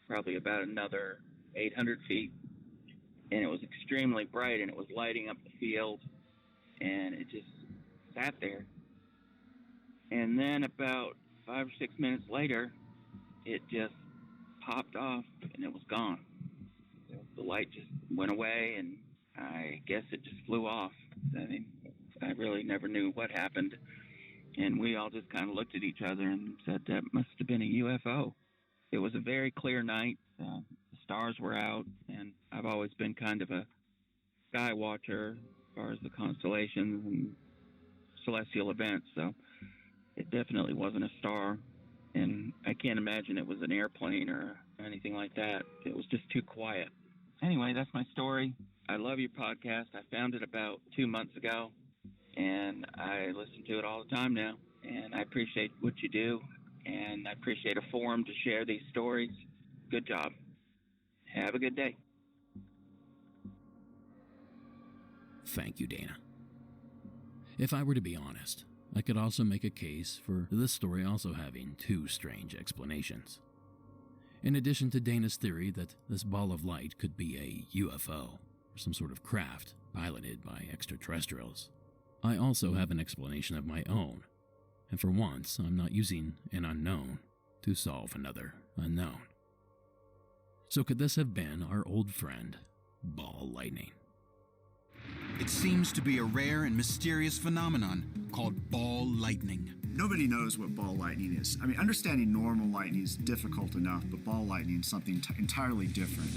probably about another 800 feet. And it was extremely bright, and it was lighting up the field, and it just sat there. And then about 5 or 6 minutes later, it just popped off, and it was gone. The light just went away, and I guess it just flew off. I mean, I really never knew what happened. And we all just kind of looked at each other and said, that must have been a UFO. It was a very clear night. The stars were out, and I've always been kind of a sky watcher as far as the constellations and celestial events, so it definitely wasn't a star, and I can't imagine it was an airplane or anything like that. It was just too quiet. Anyway, that's my story. I love your podcast. I found it about 2 months ago, and I listen to it all the time now, and I appreciate what you do, and I appreciate a forum to share these stories. Good job. Have a good day. Thank you, Dana. If I were to be honest, I could also make a case for this story also having two strange explanations. In addition to Dana's theory that this ball of light could be a UFO, or some sort of craft piloted by extraterrestrials, I also have an explanation of my own, and for once I'm not using an unknown to solve another unknown. So could this have been our old friend, ball lightning? It seems to be a rare and mysterious phenomenon called ball lightning. Nobody knows what ball lightning is. I mean, understanding normal lightning is difficult enough, but ball lightning is something entirely different.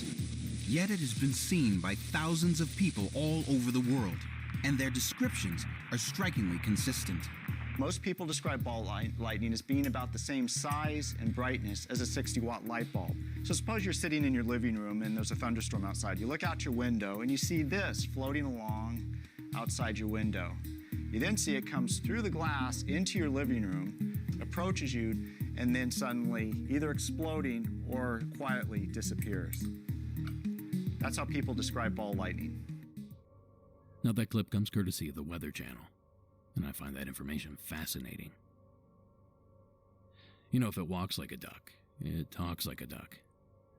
Yet it has been seen by thousands of people all over the world, and their descriptions are strikingly consistent. Most people describe ball lightning as being about the same size and brightness as a 60-watt light bulb. So suppose you're sitting in your living room and there's a thunderstorm outside. You look out your window and you see this floating along outside your window. You then see it comes through the glass into your living room, approaches you, and then suddenly either exploding or quietly disappears. That's how people describe ball lightning. Now that clip comes courtesy of the Weather Channel, and I find that information fascinating. You know, if it walks like a duck, it talks like a duck,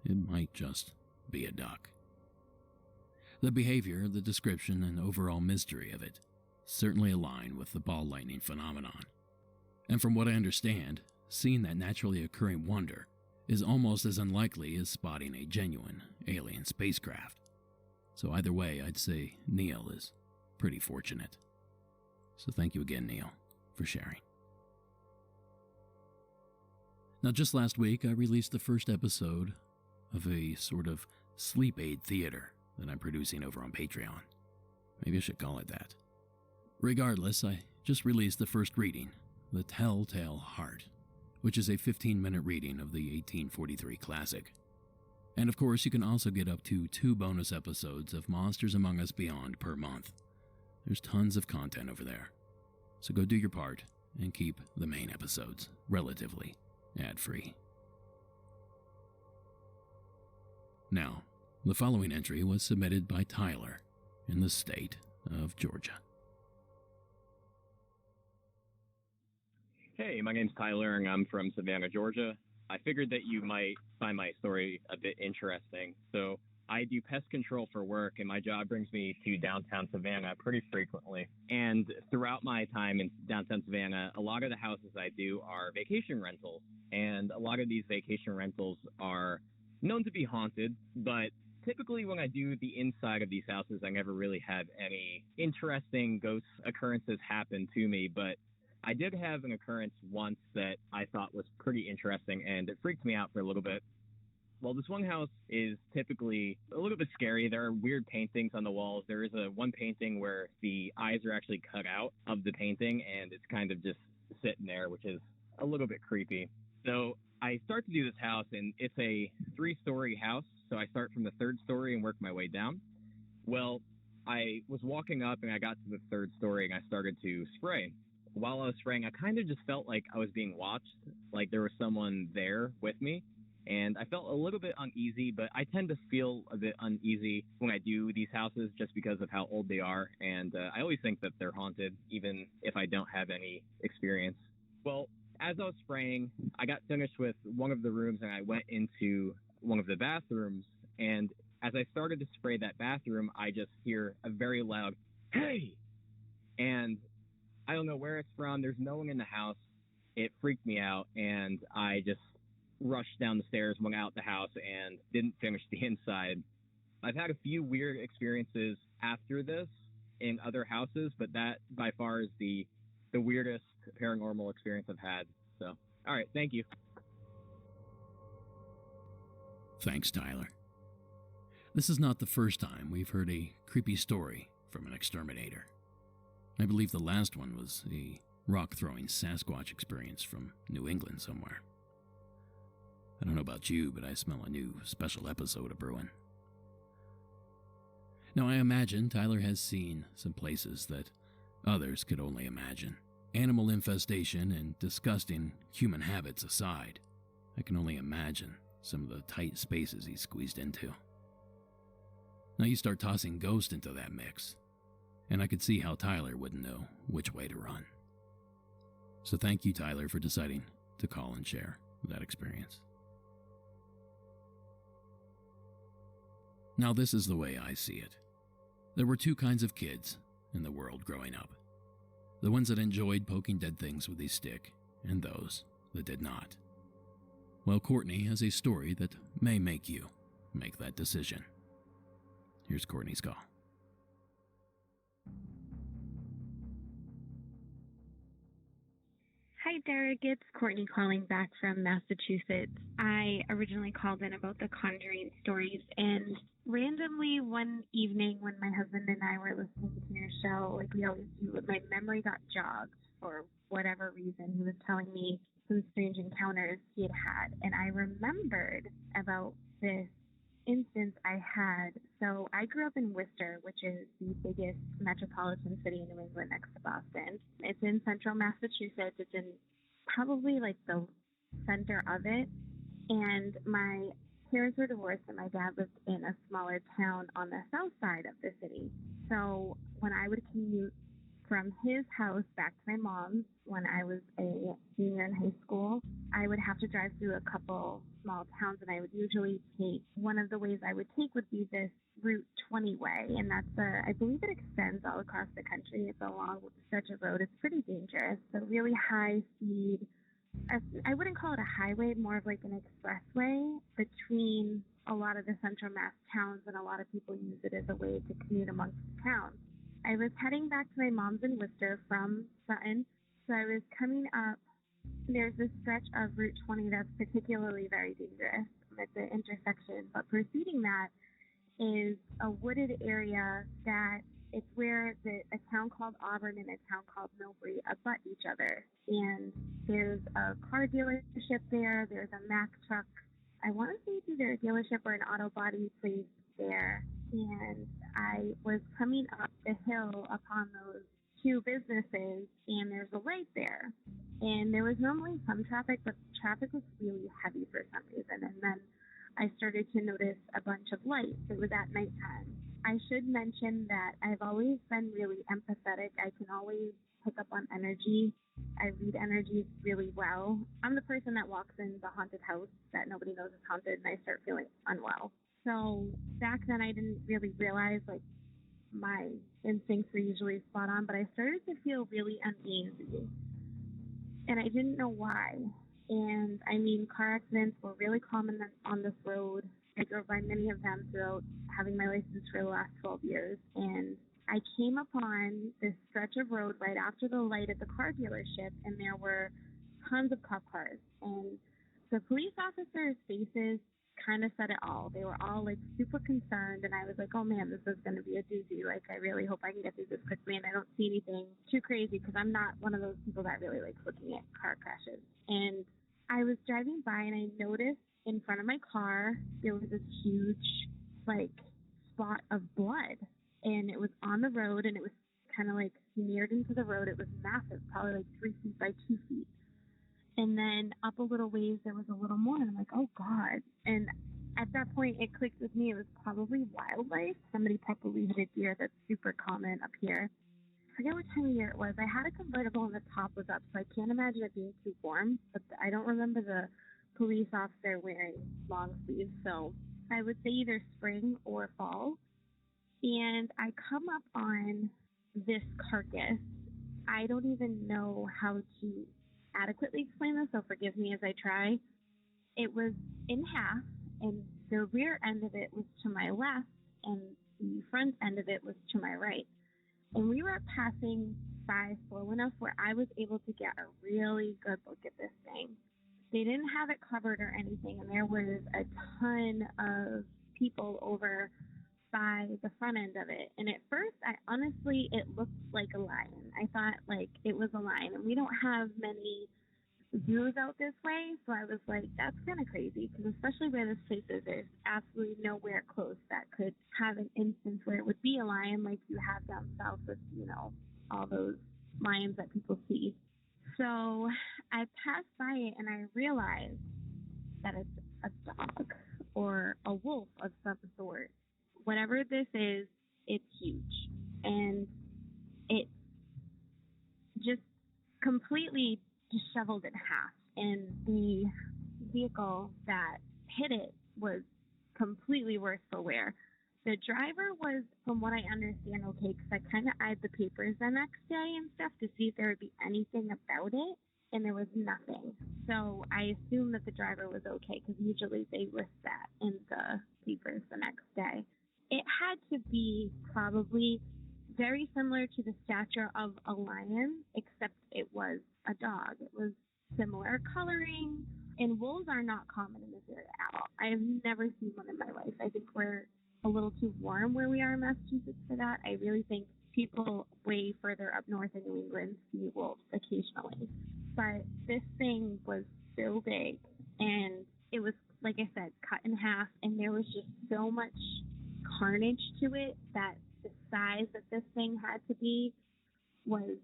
it might just be a duck. The behavior, the description, and overall mystery of it certainly align with the ball lightning phenomenon. And from what I understand, seeing that naturally occurring wonder is almost as unlikely as spotting a genuine alien spacecraft. So either way, I'd say Neil is pretty fortunate. So thank you again, Neil, for sharing. Now, just last week, I released the first episode of a sort of sleep aid theater that I'm producing over on Patreon. Maybe I should call it that. Regardless, I just released the first reading, The Telltale Heart, which is a 15-minute reading of the 1843 classic. And of course, you can also get up to 2 bonus episodes of Monsters Among Us Beyond per month. There's tons of content over there. So go do your part and keep the main episodes relatively ad-free. Now, the following entry was submitted by Tyler in the state of Georgia. Hey, my name's Tyler, and I'm from Savannah, Georgia. I figured that you might find my story a bit interesting. So I do pest control for work, and my job brings me to downtown Savannah pretty frequently. And throughout my time in downtown Savannah, a lot of the houses I do are vacation rentals. And a lot of these vacation rentals are known to be haunted, but typically when I do the inside of these houses, I never really have any interesting ghost occurrences happen to me. But I did have an occurrence once that I thought was pretty interesting, and it freaked me out for a little bit. Well, this one house is typically a little bit scary. There are weird paintings on the walls. There is one painting where the eyes are actually cut out of the painting, and it's kind of just sitting there, which is a little bit creepy. So I start to do this house, and it's a 3-story house. So I start from the 3rd story and work my way down. Well, I was walking up, and I got to the 3rd story, and I started to spray. While I was spraying, I kind of just felt like I was being watched, like there was someone there with me. And I felt a little bit uneasy, but I tend to feel a bit uneasy when I do these houses just because of how old they are. And I always think that they're haunted, even if I don't have any experience. Well, as I was spraying, I got finished with one of the rooms and I went into one of the bathrooms. And as I started to spray that bathroom, I just hear a very loud, "Hey!" And I don't know where it's from. There's no one in the house. It freaked me out, and I just rushed down the stairs, went out the house, and didn't finish the inside. I've had a few weird experiences after this in other houses, but that by far is the weirdest paranormal experience I've had. So, all right, thank you. Thanks, Tyler. This is not the first time we've heard a creepy story from an exterminator. I believe the last one was a rock-throwing Sasquatch experience from New England somewhere. I don't know about you, but I smell a new special episode of brewing. Now, I imagine Tyler has seen some places that others could only imagine. Animal infestation and disgusting human habits aside, I can only imagine some of the tight spaces he's squeezed into. Now you start tossing Ghost into that mix, and I could see how Tyler wouldn't know which way to run. So thank you, Tyler, for deciding to call and share that experience. Now this is the way I see it. There were two kinds of kids in the world growing up. The ones that enjoyed poking dead things with a stick, and those that did not. Well, Courtney has a story that may make you make that decision. Here's Courtney's call. Hi, Derek. It's Courtney calling back from Massachusetts. I originally called in about the Conjuring stories, and randomly one evening when my husband and I were listening to your show, like we always do, my memory got jogged for whatever reason. He was telling me some strange encounters he had had, and I remembered about this instance I had. So I grew up in Worcester, which is the biggest metropolitan city in New England next to Boston. It's in central Massachusetts. It's in probably like the center of it. And my parents were divorced and my dad lived in a smaller town on the south side of the city. So when I would commute from his house back to my mom's when I was a senior in high school, I would have to drive through a couple small towns, and I would usually take, one of the ways I would take would be this Route 20 way, and I believe it extends all across the country. It's a long stretch of road. It's pretty dangerous. So really high speed, I wouldn't call it a highway, more of like an expressway between a lot of the central Mass towns, and a lot of people use it as a way to commute amongst the towns. I was heading back to my mom's in Worcester from Sutton, so I was coming up. There's this stretch of Route 20 that's particularly very dangerous at the intersection, but preceding that is a wooded area that it's where a town called Auburn and a town called Millbury abut each other. And there's a car dealership there, there's a Mack truck. I want to say it's either a dealership or an auto body place there. And I was coming up the hill upon those two businesses, and there's a light there. And there was normally some traffic, but traffic was really heavy for some reason. And then I started to notice a bunch of lights. It was at nighttime. I should mention that I've always been really empathetic. I can always pick up on energy. I read energies really well. I'm the person that walks in the haunted house that nobody knows is haunted, and I start feeling unwell. So back then I didn't really realize, like, my instincts were usually spot on, but I started to feel really uneasy. And I didn't know why. And I mean, car accidents were really common on this road. I drove by many of them throughout having my license for the last 12 years. And I came upon this stretch of road right after the light at the car dealership, and there were tons of cop cars. And the police officers' faces kind of said it all. They were all like super concerned, and I was like, oh man, this is going to be a doozy. Like, I really hope I can get through this quickly, and I don't see anything too crazy, because I'm not one of those people that really likes looking at car crashes. And I was driving by, and I noticed in front of my car there was this huge like spot of blood, and it was on the road, and it was kind of like smeared into the road. It was massive, probably like 3 feet by 2 feet. And then up a little ways, there was a little more, and I'm like, oh, God. And at that point, it clicked with me. It was probably wildlife. Somebody probably hit a deer. That's super common up here. I forget what time of year it was. I had a convertible, and the top was up, so I can't imagine it being too warm. But I don't remember the police officer wearing long sleeves, so I would say either spring or fall. And I come up on this carcass. I don't even know how to adequately explain this, so forgive me as I try. It was in half, and the rear end of it was to my left, and the front end of it was to my right. And we were passing by slow enough where I was able to get a really good look at this thing. They didn't have it covered or anything, and there was a ton of people over by the front end of it. And at first, it looked like a lion. I thought like it was a lion, and we don't have many zoos out this way, so I was like, that's kind of crazy, because especially where this place is, there's absolutely nowhere close that could have an instance where it would be a lion like you have down south with, all those lions that people see. So I passed by it and I realized that it's a dog or a wolf of some sort. Whatever this is, it's huge. And it's just completely disheveled in half. And the vehicle that hit it was completely worse for wear. The driver was, from what I understand, okay, because I kind of eyed the papers the next day and stuff to see if there would be anything about it, and there was nothing. So I assumed that the driver was okay, because usually they list that in the papers the next day. It had to be probably very similar to the stature of a lion, except it was a dog. It was similar coloring, and wolves are not common in this area at all. I have never seen one in my life. I think we're a little too warm where we are in Massachusetts for that. I really think people way further up north in New England see wolves occasionally. But this thing was so big, and it was, like I said, cut in half, and there was just so much carnage to it that the size that this thing had to be was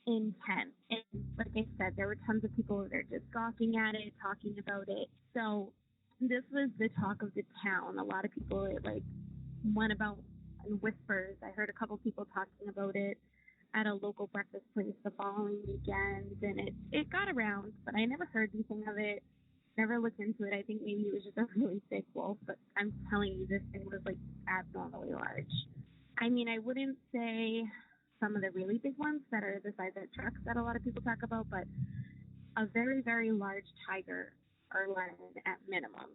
intense. And like I said, there were tons of people there just gawking at it, talking about it. So this was the talk of the town. A lot of people, it went about in whispers. I heard a couple people talking about it at a local breakfast place the following weekend, and it got around, but I never heard anything of it, never looked into it. I think maybe it was just a really big wolf, but I'm telling you, this thing was abnormally large. I mean, I wouldn't say some of the really big ones that are the size of trucks that a lot of people talk about, but a very, very large tiger or lion at minimum,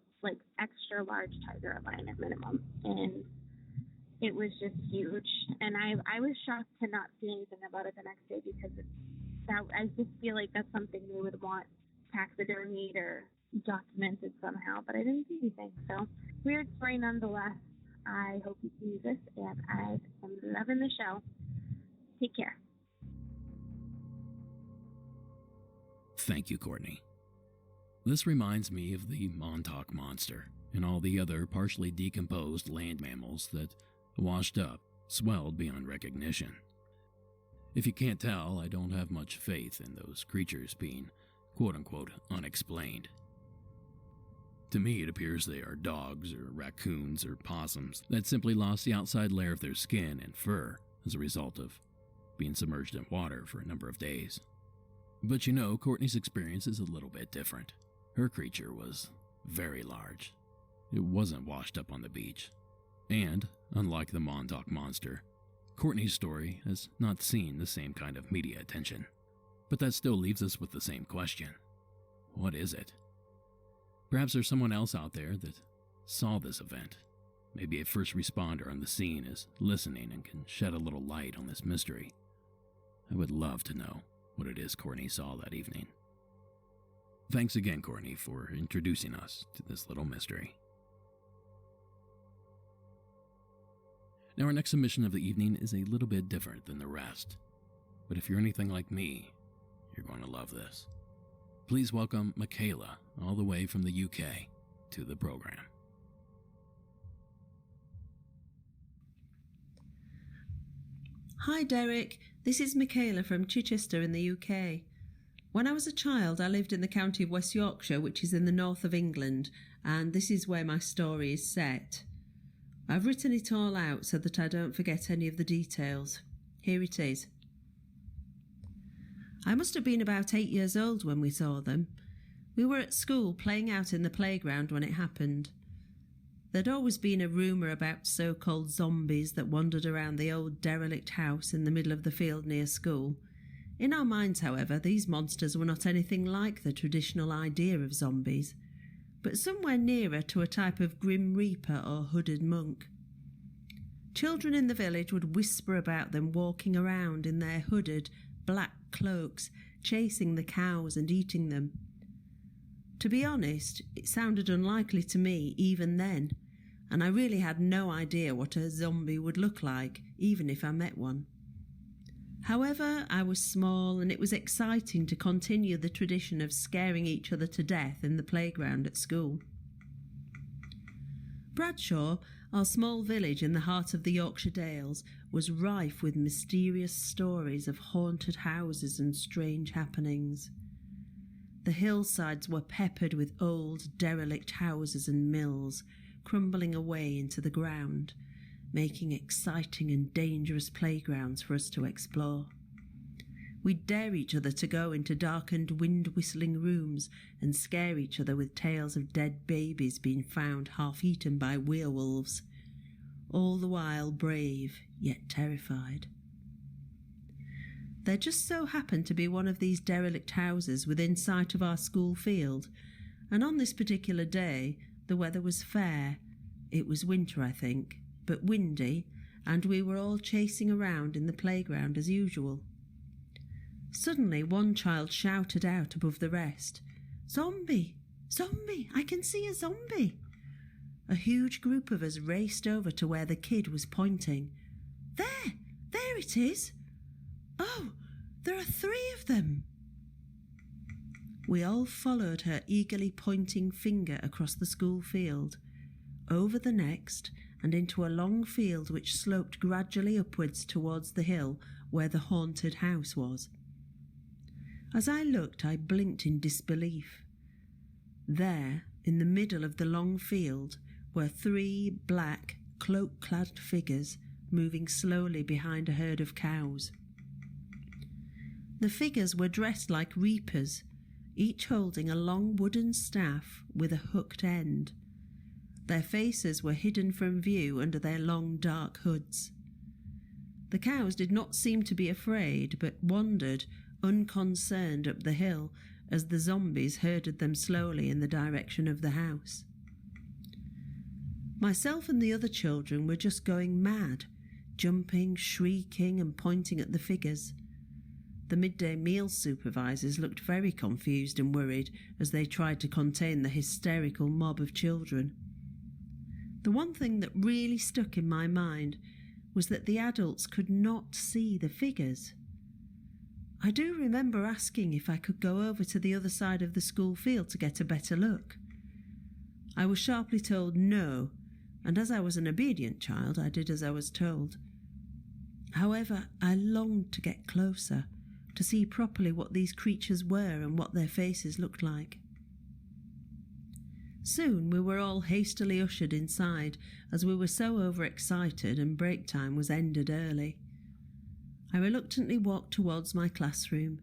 extra large tiger or lion at minimum. And it was just huge. And I was shocked to not see anything about it the next day, because I just feel like that's something they would want taxidermied or documented somehow, but I didn't see anything. So weird story nonetheless. I hope you can use this, and I am loving the show. Take care. Thank you, Courtney. This reminds me of the Montauk Monster and all the other partially decomposed land mammals that washed up, swelled beyond recognition. If you can't tell, I don't have much faith in those creatures being quote-unquote unexplained. To me, it appears they are dogs or raccoons or possums that simply lost the outside layer of their skin and fur as a result of being submerged in water for a number of days. But Courtney's experience is a little bit different. Her creature was very large. It wasn't washed up on the beach. And, unlike the Montauk Monster, Courtney's story has not seen the same kind of media attention. But that still leaves us with the same question. What is it? Perhaps there's someone else out there that saw this event. Maybe a first responder on the scene is listening and can shed a little light on this mystery. I would love to know what it is Courtney saw that evening. Thanks again, Courtney, for introducing us to this little mystery. Now, our next submission of the evening is a little bit different than the rest. But if you're anything like me, you're going to love this. Please welcome Michaela, all the way from the UK, to the program. Hi Derek, this is Michaela from Chichester in the UK. When I was a child, I lived in the county of West Yorkshire, which is in the north of England, and this is where my story is set. I've written it all out so that I don't forget any of the details. Here it is. I must have been about 8 years old when we saw them. We were at school playing out in the playground when it happened. There'd always been a rumour about so-called zombies that wandered around the old derelict house in the middle of the field near school. In our minds, however, these monsters were not anything like the traditional idea of zombies, but somewhere nearer to a type of grim reaper or hooded monk. Children in the village would whisper about them walking around in their hooded, black cloaks, chasing the cows and eating them. To be honest, it sounded unlikely to me even then, and I really had no idea what a zombie would look like, even if I met one. However, I was small, and it was exciting to continue the tradition of scaring each other to death in the playground at school. Bradshaw, our small village in the heart of the Yorkshire Dales, was rife with mysterious stories of haunted houses and strange happenings. The hillsides were peppered with old, derelict houses and mills, crumbling away into the ground, making exciting and dangerous playgrounds for us to explore. We'd dare each other to go into darkened, wind-whistling rooms and scare each other with tales of dead babies being found half-eaten by werewolves, all the while brave, yet terrified. There just so happened to be one of these derelict houses within sight of our school field, and on this particular day the weather was fair. It was winter, I think, but windy, and we were all chasing around in the playground as usual. Suddenly one child shouted out above the rest, "Zombie! Zombie! I can see a zombie!" A huge group of us raced over to where the kid was pointing. There! There it is! Oh, there are 3 of them! We all followed her eagerly pointing finger across the school field, over the next, and into a long field which sloped gradually upwards towards the hill where the haunted house was. As I looked, I blinked in disbelief. There, in the middle of the long field, were 3 black, cloak-clad figures moving slowly behind a herd of cows. The figures were dressed like reapers, each holding a long wooden staff with a hooked end. Their faces were hidden from view under their long dark hoods. The cows did not seem to be afraid, but wandered unconcerned up the hill as the zombies herded them slowly in the direction of the house. Myself and the other children were just going mad, jumping, shrieking and pointing at the figures. The midday meal supervisors looked very confused and worried as they tried to contain the hysterical mob of children. The one thing that really stuck in my mind was that the adults could not see the figures. I do remember asking if I could go over to the other side of the school field to get a better look. I was sharply told no, and as I was an obedient child, I did as I was told. However, I longed to get closer, to see properly what these creatures were and what their faces looked like. Soon we were all hastily ushered inside, as we were so overexcited and break time was ended early. I reluctantly walked towards my classroom,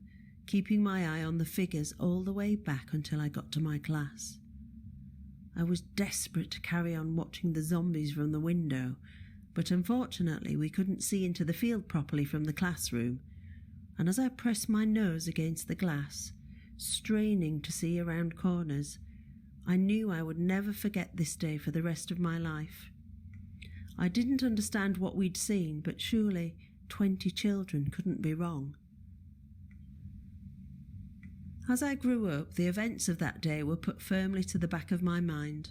keeping my eye on the figures all the way back until I got to my class. I was desperate to carry on watching the zombies from the window, but unfortunately we couldn't see into the field properly from the classroom, and as I pressed my nose against the glass, straining to see around corners, I knew I would never forget this day for the rest of my life. I didn't understand what we'd seen, but surely 20 children couldn't be wrong. As I grew up, the events of that day were put firmly to the back of my mind,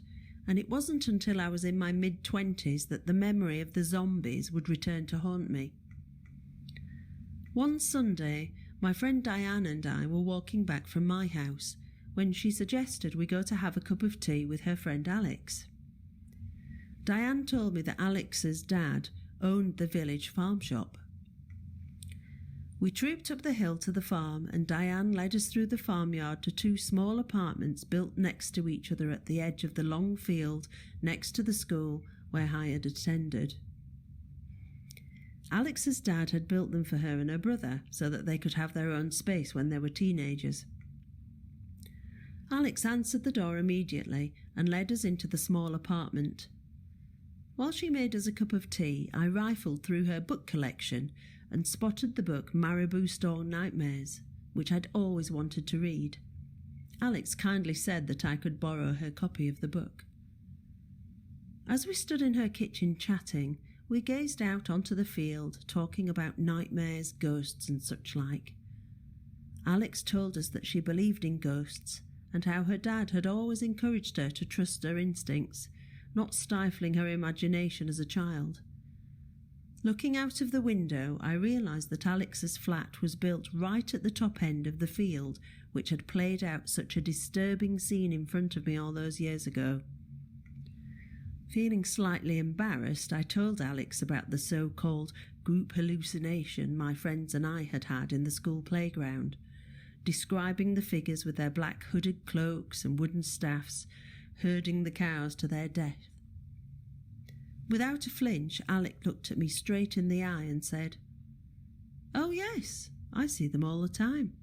and it wasn't until I was in my mid-20s that the memory of the zombies would return to haunt me. One Sunday, my friend Diane and I were walking back from my house when she suggested we go to have a cup of tea with her friend Alex. Diane told me that Alex's dad owned the village farm shop. We trooped up the hill to the farm, and Diane led us through the farmyard to 2 small apartments built next to each other at the edge of the long field next to the school where I had attended. Alex's dad had built them for her and her brother so that they could have their own space when they were teenagers. Alex answered the door immediately and led us into the small apartment. While she made us a cup of tea, I rifled through her book collection and spotted the book Marabou Store Nightmares, which I'd always wanted to read. Alex kindly said that I could borrow her copy of the book. As we stood in her kitchen chatting, we gazed out onto the field, talking about nightmares, ghosts and such like. Alex told us that she believed in ghosts and how her dad had always encouraged her to trust her instincts not stifling her imagination as a child. Looking out of the window, I realised that Alex's flat was built right at the top end of the field which had played out such a disturbing scene in front of me all those years ago. Feeling slightly embarrassed, I told Alex about the so-called group hallucination my friends and I had had in the school playground, describing the figures with their black hooded cloaks and wooden staffs, herding the cows to their death. Without a flinch, Alec looked at me straight in the eye and said, "Oh yes, I see them all the time."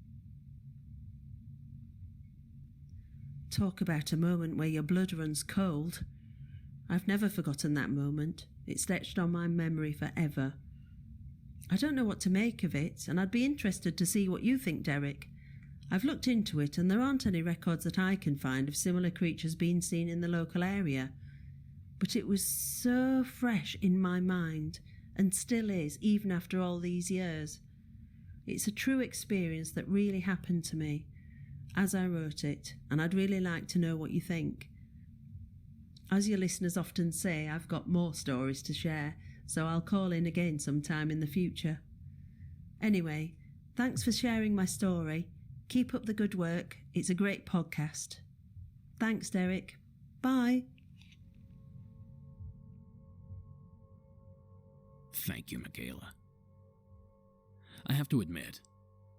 Talk about a moment where your blood runs cold. I've never forgotten that moment. It's etched on my memory forever. I don't know what to make of it, and I'd be interested to see what you think, Derek. I've looked into it, and there aren't any records that I can find of similar creatures being seen in the local area. But it was so fresh in my mind, and still is, even after all these years. It's a true experience that really happened to me, as I wrote it, and I'd really like to know what you think. As your listeners often say, I've got more stories to share, so I'll call in again sometime in the future. Anyway, thanks for sharing my story. Keep up the good work. It's a great podcast. Thanks, Derek. Bye. Thank you, Michaela. I have to admit,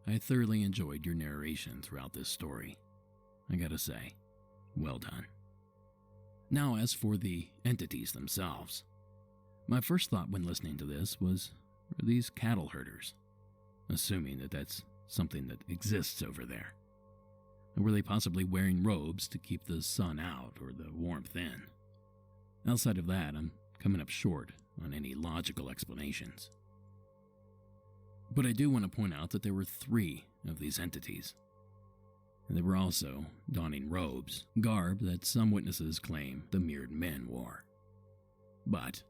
I thoroughly enjoyed your narration throughout this story. I gotta say, well done. Now, as for the entities themselves, my first thought when listening to this was, are these cattle herders? Assuming that that's something that exists over there. Or were they possibly wearing robes to keep the sun out or the warmth in? Outside of that, I'm coming up short on any logical explanations. But I do want to point out that there were 3 of these entities. And they were also donning robes, garb that some witnesses claim the mirrored men wore. But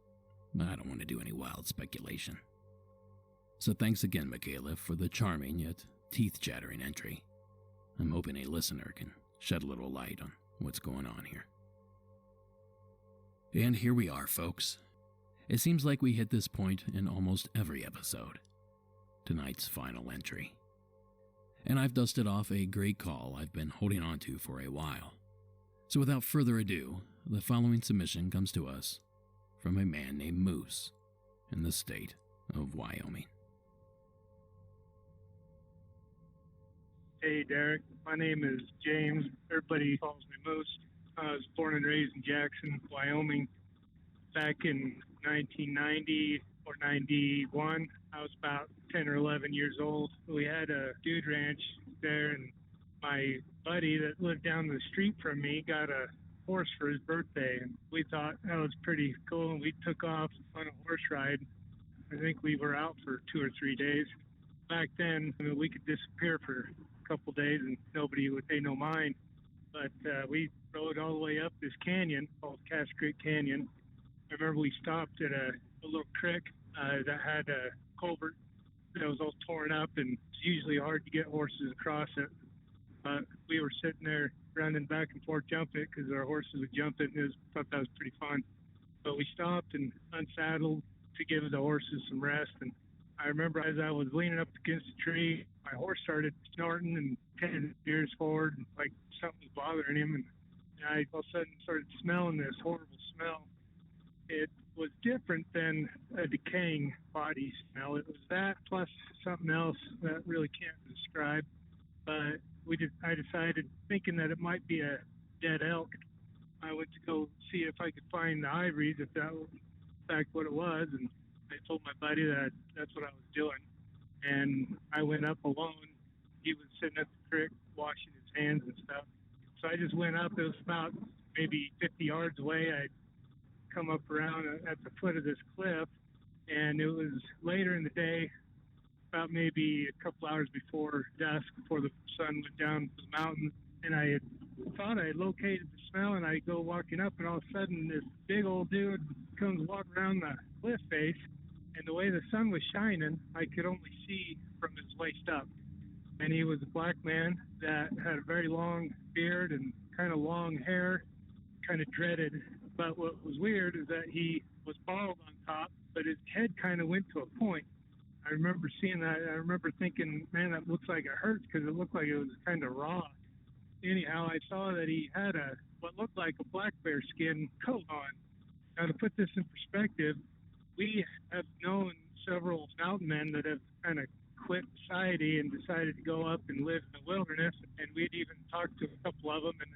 I don't want to do any wild speculation. So thanks again, Michaela, for the charming yet teeth-chattering entry. I'm hoping a listener can shed a little light on what's going on here. And here we are, folks. It seems like we hit this point in almost every episode. Tonight's final entry. And I've dusted off a great call I've been holding on to for a while. So without further ado, the following submission comes to us from a man named Moose in the state of Wyoming. Hey, Derek. My name is James. Everybody calls me Moose. I was born and raised in Jackson, Wyoming. Back in 1990 or 91, I was about 10 or 11 years old. We had a dude ranch there, and my buddy that lived down the street from me got a horse for his birthday, and we thought that was pretty cool, and we took off on a horse ride. I think we were out for 2 or 3 days. Back then, we could disappear for a couple days and nobody would pay no mind. But we rode all the way up this canyon called Cass Creek Canyon. I remember we stopped at a little creek that had a culvert that was all torn up, and it's usually hard to get horses across it. But we were sitting there running back and forth, jumping it because our horses would jump it, and thought that was pretty fun. But we stopped and unsaddled to give the horses some rest. And I remember as I was leaning up against the tree, my horse started snorting and tending his ears forward, and like something was bothering him. And I all of a sudden started smelling this horrible smell. It was different than a decaying body smell. It was that plus something else that really can't describe. But I decided, thinking that it might be a dead elk, I went to go see if I could find the ivories, if that was in fact what it was. And I told my buddy that that's what I was doing. And I went up alone. He was sitting at the creek washing his hands and stuff. So I just went up. It was about maybe 50 yards away. I'd come up around at the foot of this cliff, and it was later in the day, about maybe a couple hours before dusk, before the sun went down the mountain, and I had thought I had located the smell, and I go walking up, and all of a sudden this big old dude comes walking around the cliff face, and the way the sun was shining, I could only see from his waist up. And he was a black man that had a very long beard and kind of long hair, kind of dreaded But what was weird is that he was bald on top, but his head kind of went to a point. I remember seeing that. I remember thinking, man, that looks like it hurts because it looked like it was kind of raw. Anyhow, I saw that he had what looked like a black bear skin coat on. Now, to put this in perspective, we have known several mountain men that have kind of quit society and decided to go up and live in the wilderness, and we'd even talked to a couple of them, and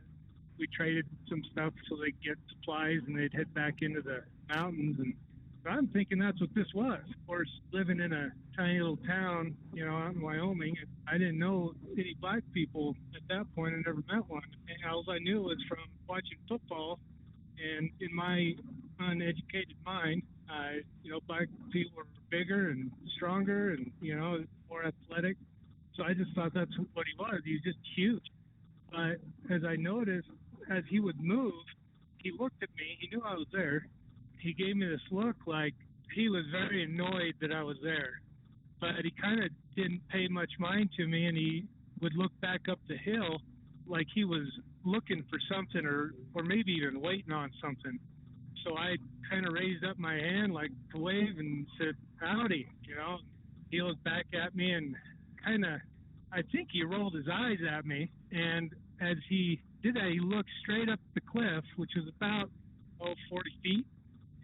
we traded some stuff so they'd get supplies and they'd head back into the mountains. And so I'm thinking that's what this was. Of course, living in a tiny little town, out in Wyoming, I didn't know any black people at that point. I never met one. And all I knew was from watching football, and in my uneducated mind, black people were bigger and stronger and, more athletic. So I just thought that's what he was. He was just huge. But as I noticed, as he would move, he looked at me. He knew I was there. He gave me this look like he was very annoyed that I was there. But he kind of didn't pay much mind to me, and he would look back up the hill like he was looking for something or maybe even waiting on something. So I kind of raised up my hand like to wave and said, howdy, He looked back at me and I think he rolled his eyes at me. And as he did that, he looked straight up the cliff, which was about, 40 feet.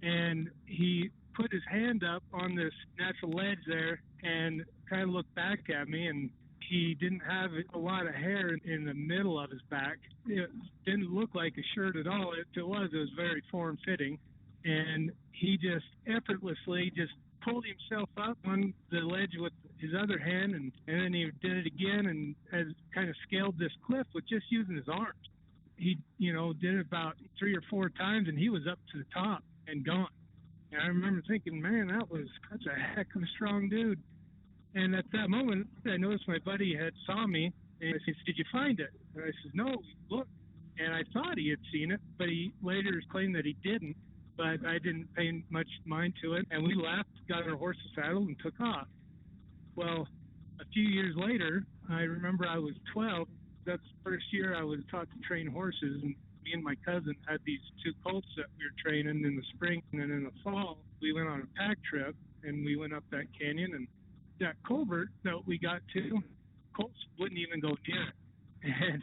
And he put his hand up on this natural ledge there and kind of looked back at me. And he didn't have a lot of hair in the middle of his back. It didn't look like a shirt at all. It was very form-fitting. And he just effortlessly just pulled himself up on the ledge with his other hand, and then he did it again and has kind of scaled this cliff with just using his arms. He, did it about 3 or 4 times, and he was up to the top and gone. And I remember thinking, man, that's a heck of a strong dude. And at that moment, I noticed my buddy had saw me, and I said, did you find it? And I said, no, look. And I thought he had seen it, but he later claimed that he didn't. But I didn't pay much mind to it. And we left, got our horses saddled, and took off. Well, a few years later, I remember I was 12. That's the first year I was taught to train horses. And me and my cousin had these 2 colts that we were training in the spring. And then in the fall, we went on a pack trip, and we went up that canyon. And that culvert that we got to, colts wouldn't even go near it.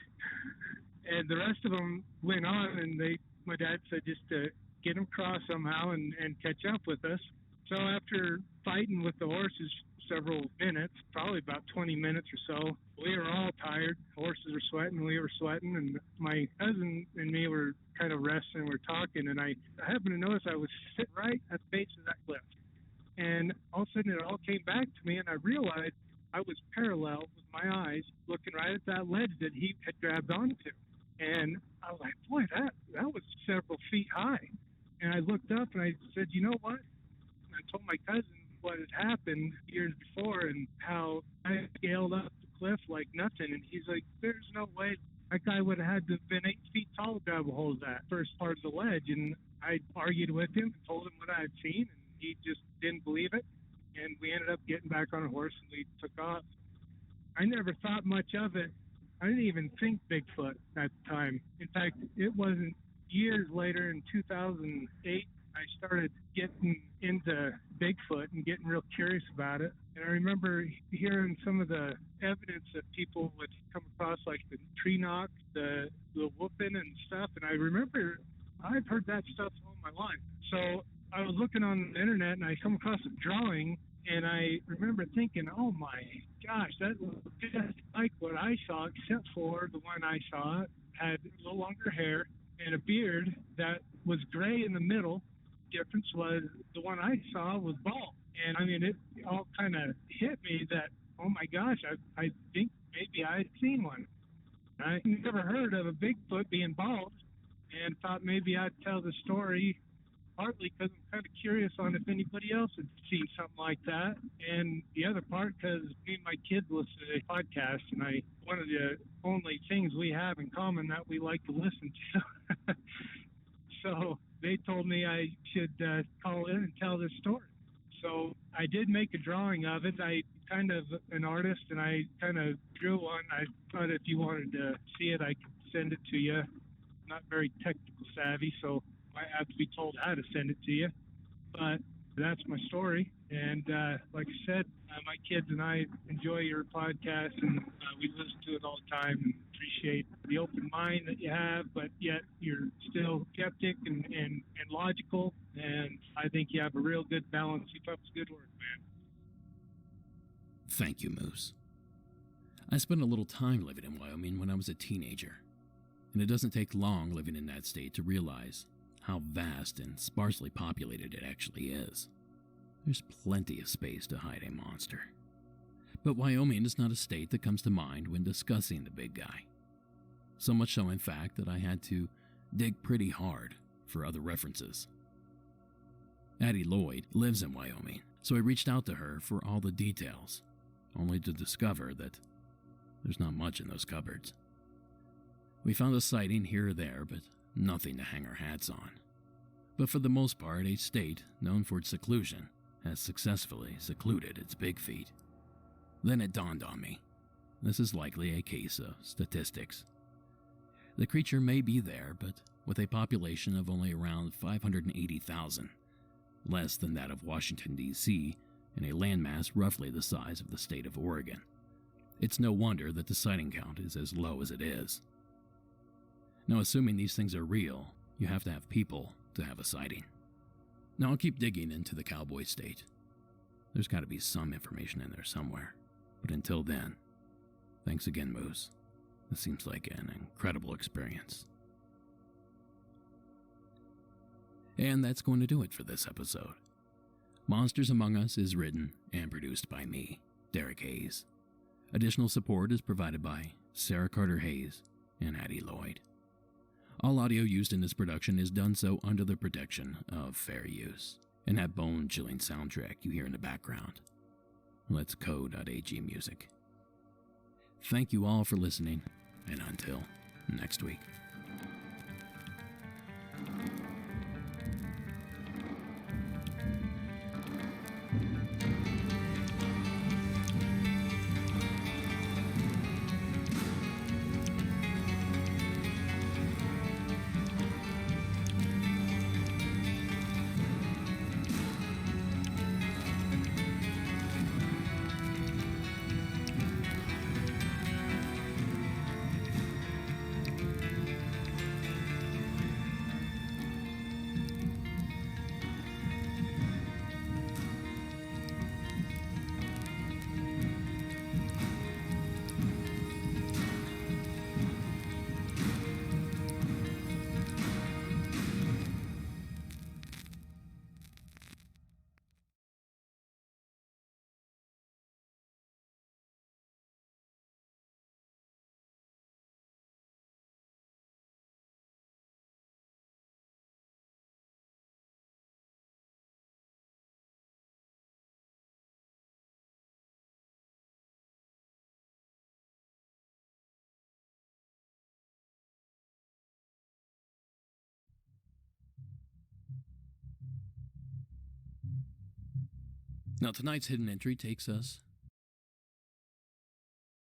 And the rest of them went on, and my dad said just to get them across somehow and catch up with us. So after fighting with the horses several minutes, probably about 20 minutes or so, we were all tired. Horses were sweating, we were sweating, and my cousin and me were kind of resting, we're talking, and I happened to notice I was sitting right at the base of that cliff. And all of a sudden it all came back to me, and I realized I was parallel with my eyes looking right at that ledge that he had grabbed onto. And I was like, boy, that was several feet high. And I looked up and I said, you know what? And I told my cousin what had happened years before and how I scaled up the cliff like nothing. And he's like, there's no way. That guy would have had to have been 8 feet tall to grab a hold of that first part of the ledge. And I argued with him and told him what I had seen, and he just didn't believe it. And we ended up getting back on a horse and we took off. I never thought much of it. I didn't even think Bigfoot at the time. In fact, it wasn't years later in 2008, I started getting into Bigfoot and getting real curious about it. And I remember hearing some of the evidence that people would come across, like the tree knock, the whooping and stuff. And I remember I've heard that stuff all my life. So I was looking on the internet and I come across a drawing, and I remember thinking, oh my gosh, that was just like what I saw, except for the one I saw had a little longer hair and a beard that was gray in the middle. Difference was the one I saw was bald. And I mean, it all kind of hit me that, oh my gosh, I think maybe I had seen one. I never heard of a Bigfoot being bald, and thought maybe I'd tell the story partly because I'm kind of curious on if anybody else had seen something like that, and the other part because me and my kids listen to the podcast, and one of the only things we have in common that we like to listen to. So they told me I should call in and tell this story. So I did make a drawing of it. I kind of an artist, and I kind of drew one. I thought if you wanted to see it, I could send it to you. Not very technical savvy, so might have to be told how to send it to you. But that's my story. And like I said, my kids and I enjoy your podcast, and we listen to it all the time and appreciate the open mind that you have, but yet you're still skeptic and logical. And I think you have a real good balance. Keep up the good work, man. Thank you, Moose. I spent a little time living in Wyoming when I was a teenager, and it doesn't take long living in that state to realize how vast and sparsely populated it actually is. There's plenty of space to hide a monster. But Wyoming is not a state that comes to mind when discussing the big guy. So much so, in fact, that I had to dig pretty hard for other references. Addie Lloyd lives in Wyoming, so I reached out to her for all the details, only to discover that there's not much in those cupboards. We found a sighting here or there, but nothing to hang our hats on. But for the most part, a state known for its seclusion has successfully secluded its big feet. Then it dawned on me. This is likely a case of statistics. The creature may be there, but with a population of only around 580,000, less than that of Washington, D.C., and a landmass roughly the size of the state of Oregon. It's no wonder that the sighting count is as low as it is. Now, assuming these things are real, you have to have people to have a sighting. Now, I'll keep digging into the cowboy state. There's got to be some information in there somewhere. But until then, thanks again, Moose. This seems like an incredible experience. And that's going to do it for this episode. Monsters Among Us is written and produced by me, Derek Hayes. Additional support is provided by Sarah Carter Hayes and Addie Lloyd. All audio used in this production is done so under the protection of fair use. And that bone-chilling soundtrack you hear in the background, let's co.ag music. Thank you all for listening, and until next week. Now, tonight's hidden entry takes us